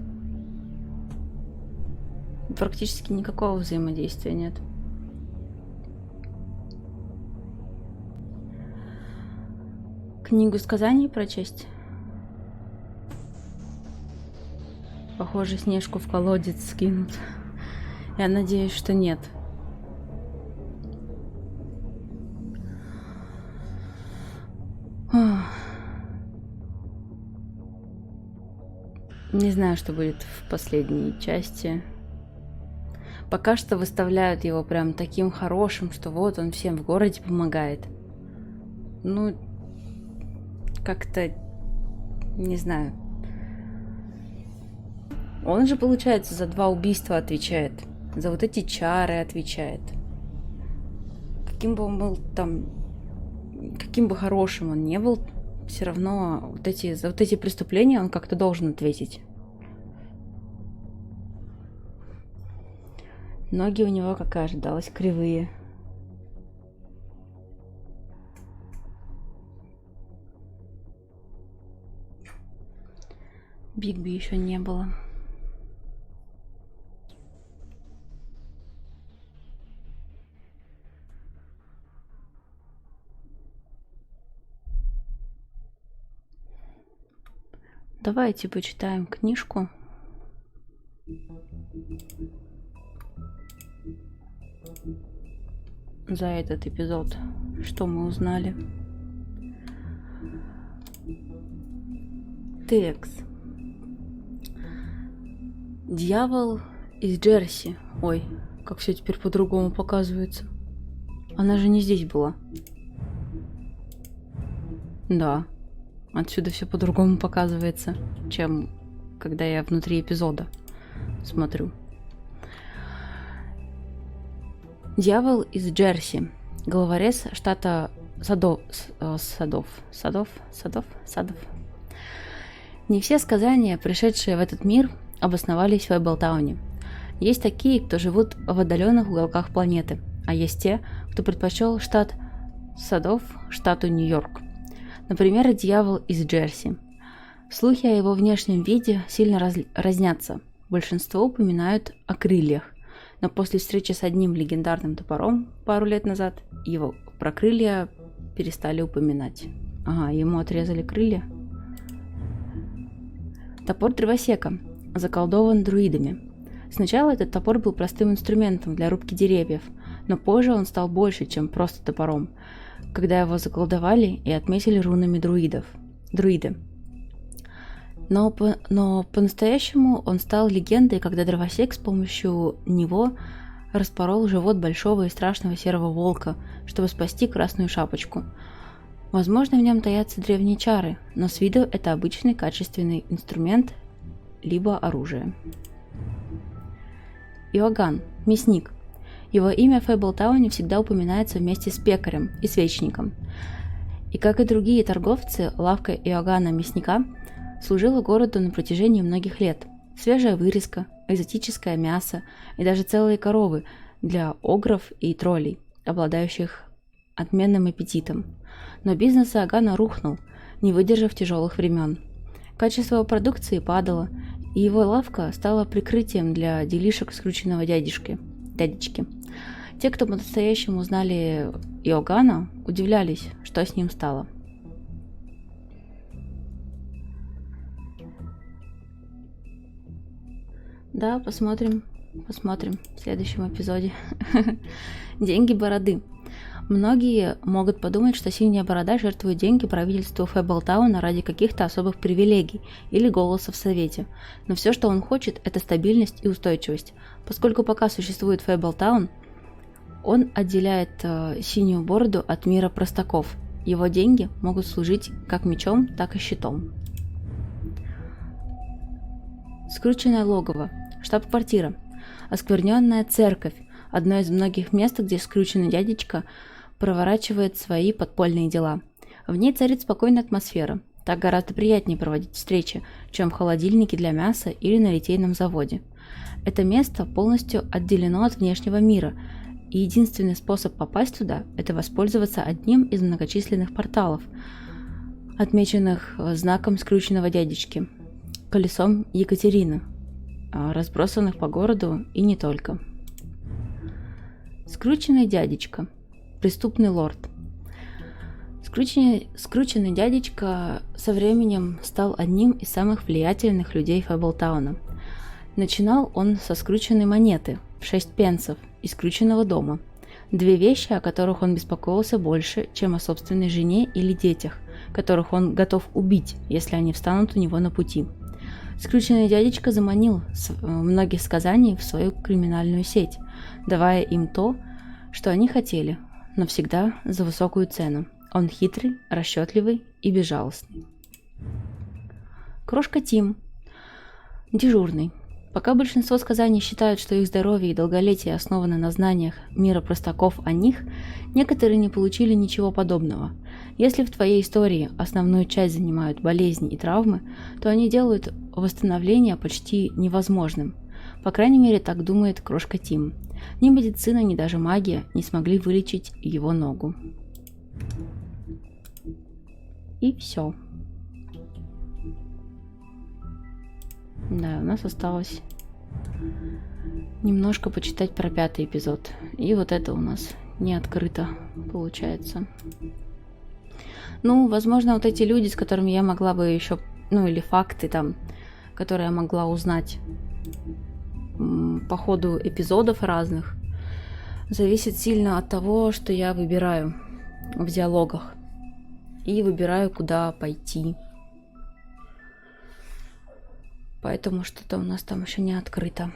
Speaker 1: Практически никакого взаимодействия нет. Книгу сказаний прочесть? Похоже, Снежку в колодец скинут. Я надеюсь, что нет. Не знаю, что будет в последней части. Пока что выставляют его прям таким хорошим, что вот он всем в городе помогает. Ну, как-то, не знаю. Он же, получается, за 2 убийства отвечает. За вот эти чары отвечает. Каким бы он был там, каким бы хорошим он не был, все равно за вот эти преступления он как-то должен ответить. Ноги у него, как и ожидалось, кривые. Бигби еще не было. Давайте почитаем книжку. За этот эпизод, что мы узнали. Текст. Дьявол из Джерси. Ой, как все теперь по-другому показывается. Она же не здесь была. Да. Отсюда все по-другому показывается, чем когда я внутри эпизода смотрю. Дьявол из Джерси. Головорез штата Садов. Не все сказания, пришедшие в этот мир, обосновались в Фейблтауне. Есть такие, кто живут в отдаленных уголках планеты, а есть те, кто предпочел штат садов штату Нью-Йорк. Например, дьявол из Джерси. Слухи о его внешнем виде сильно разнятся. Большинство упоминают о крыльях, но после встречи с одним легендарным топором пару лет назад его про крылья перестали упоминать. Ага, ему отрезали крылья. Топор дровосека заколдован друидами. Сначала этот топор был простым инструментом для рубки деревьев, но позже он стал больше, чем просто топором, когда его заколдовали и отметили рунами друиды. Но по-настоящему он стал легендой, когда дровосек с помощью него распорол живот большого и страшного серого волка, чтобы спасти Красную Шапочку. Возможно, в нем таятся древние чары, но с виду это обычный качественный инструмент, либо оружие. Иоганн, мясник. Его имя в Фейблтауне всегда упоминается вместе с пекарем и свечником. И как и другие торговцы, лавка Иоганна Мясника служила городу на протяжении многих лет. Свежая вырезка, экзотическое мясо и даже целые коровы для огров и троллей, обладающих отменным аппетитом. Но бизнес Иоганна рухнул, не выдержав тяжелых времен. Качество его продукции падало, и его лавка стала прикрытием для делишек скрюченного дядечки. Те, кто по-настоящему знали Иоганна, удивлялись, что с ним стало. Да, посмотрим в следующем эпизоде. Деньги бороды. Многие могут подумать, что Синяя Борода жертвует деньги правительству Фейблтауна ради каких-то особых привилегий или голоса в Совете. Но все, что он хочет, это стабильность и устойчивость. Поскольку пока существует Фейблтаун, он отделяет Синюю Бороду от мира простаков. Его деньги могут служить как мечом, так и щитом. Скрюченное логово. Штаб-квартира. Оскверненная церковь. Одно из многих мест, где скрюченный дядечка проворачивает свои подпольные дела. В ней царит спокойная атмосфера. Так гораздо приятнее проводить встречи, чем в холодильнике для мяса или на литейном заводе. Это место полностью отделено от внешнего мира, и единственный способ попасть туда – это воспользоваться одним из многочисленных порталов, отмеченных знаком скрюченного дядечки – колесом Екатерины, разбросанных по городу и не только. Скрюченный дядечка. Преступный лорд. Скрюченный дядечка со временем стал одним из самых влиятельных людей Фейблтауна. Начинал он со скрюченной монеты в 6 пенсов и скрюченного дома. Две вещи, о которых он беспокоился больше, чем о собственной жене или детях, которых он готов убить, если они встанут у него на пути. Скрюченный дядечка заманил многих сказаний в свою криминальную сеть, давая им то, что они хотели, но всегда за высокую цену. Он хитрый, расчетливый и безжалостный. Крошка Тим. Дежурный. Пока большинство сказаний считают, что их здоровье и долголетие основаны на знаниях мира простаков о них, некоторые не получили ничего подобного. Если в твоей истории основную часть занимают болезни и травмы, то они делают восстановление почти невозможным. По крайней мере, так думает крошка Тим. Ни медицина, ни даже магия не смогли вылечить его ногу. И все. Да, у нас осталось немножко почитать про 5-й эпизод. И вот это у нас не открыто получается. Ну, возможно, вот эти люди, с которыми я могла бы еще, ну, или факты там, которые я могла узнать по ходу эпизодов разных, зависит сильно от того, что я выбираю в диалогах. И выбираю, куда пойти. Поэтому что-то у нас там еще не открыто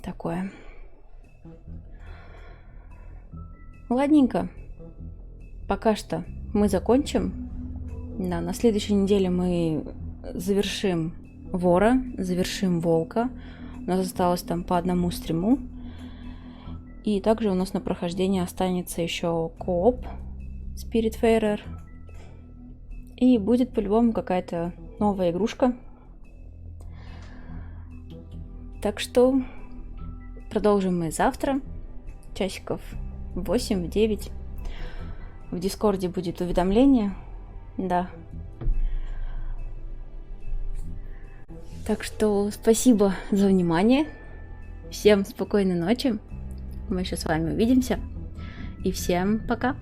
Speaker 1: такое. Ладненько. Пока что мы закончим. Да, на следующей неделе мы завершим вора, завершим волка. У нас осталось там по одному стриму. И также у нас на прохождение останется еще кооп Spiritfarer. И будет по-любому какая-то новая игрушка. Так что продолжим мы завтра. Часиков 8-9. В Дискорде будет уведомление. Да. Так что спасибо за внимание. Всем спокойной ночи. Мы еще с вами увидимся. И всем пока.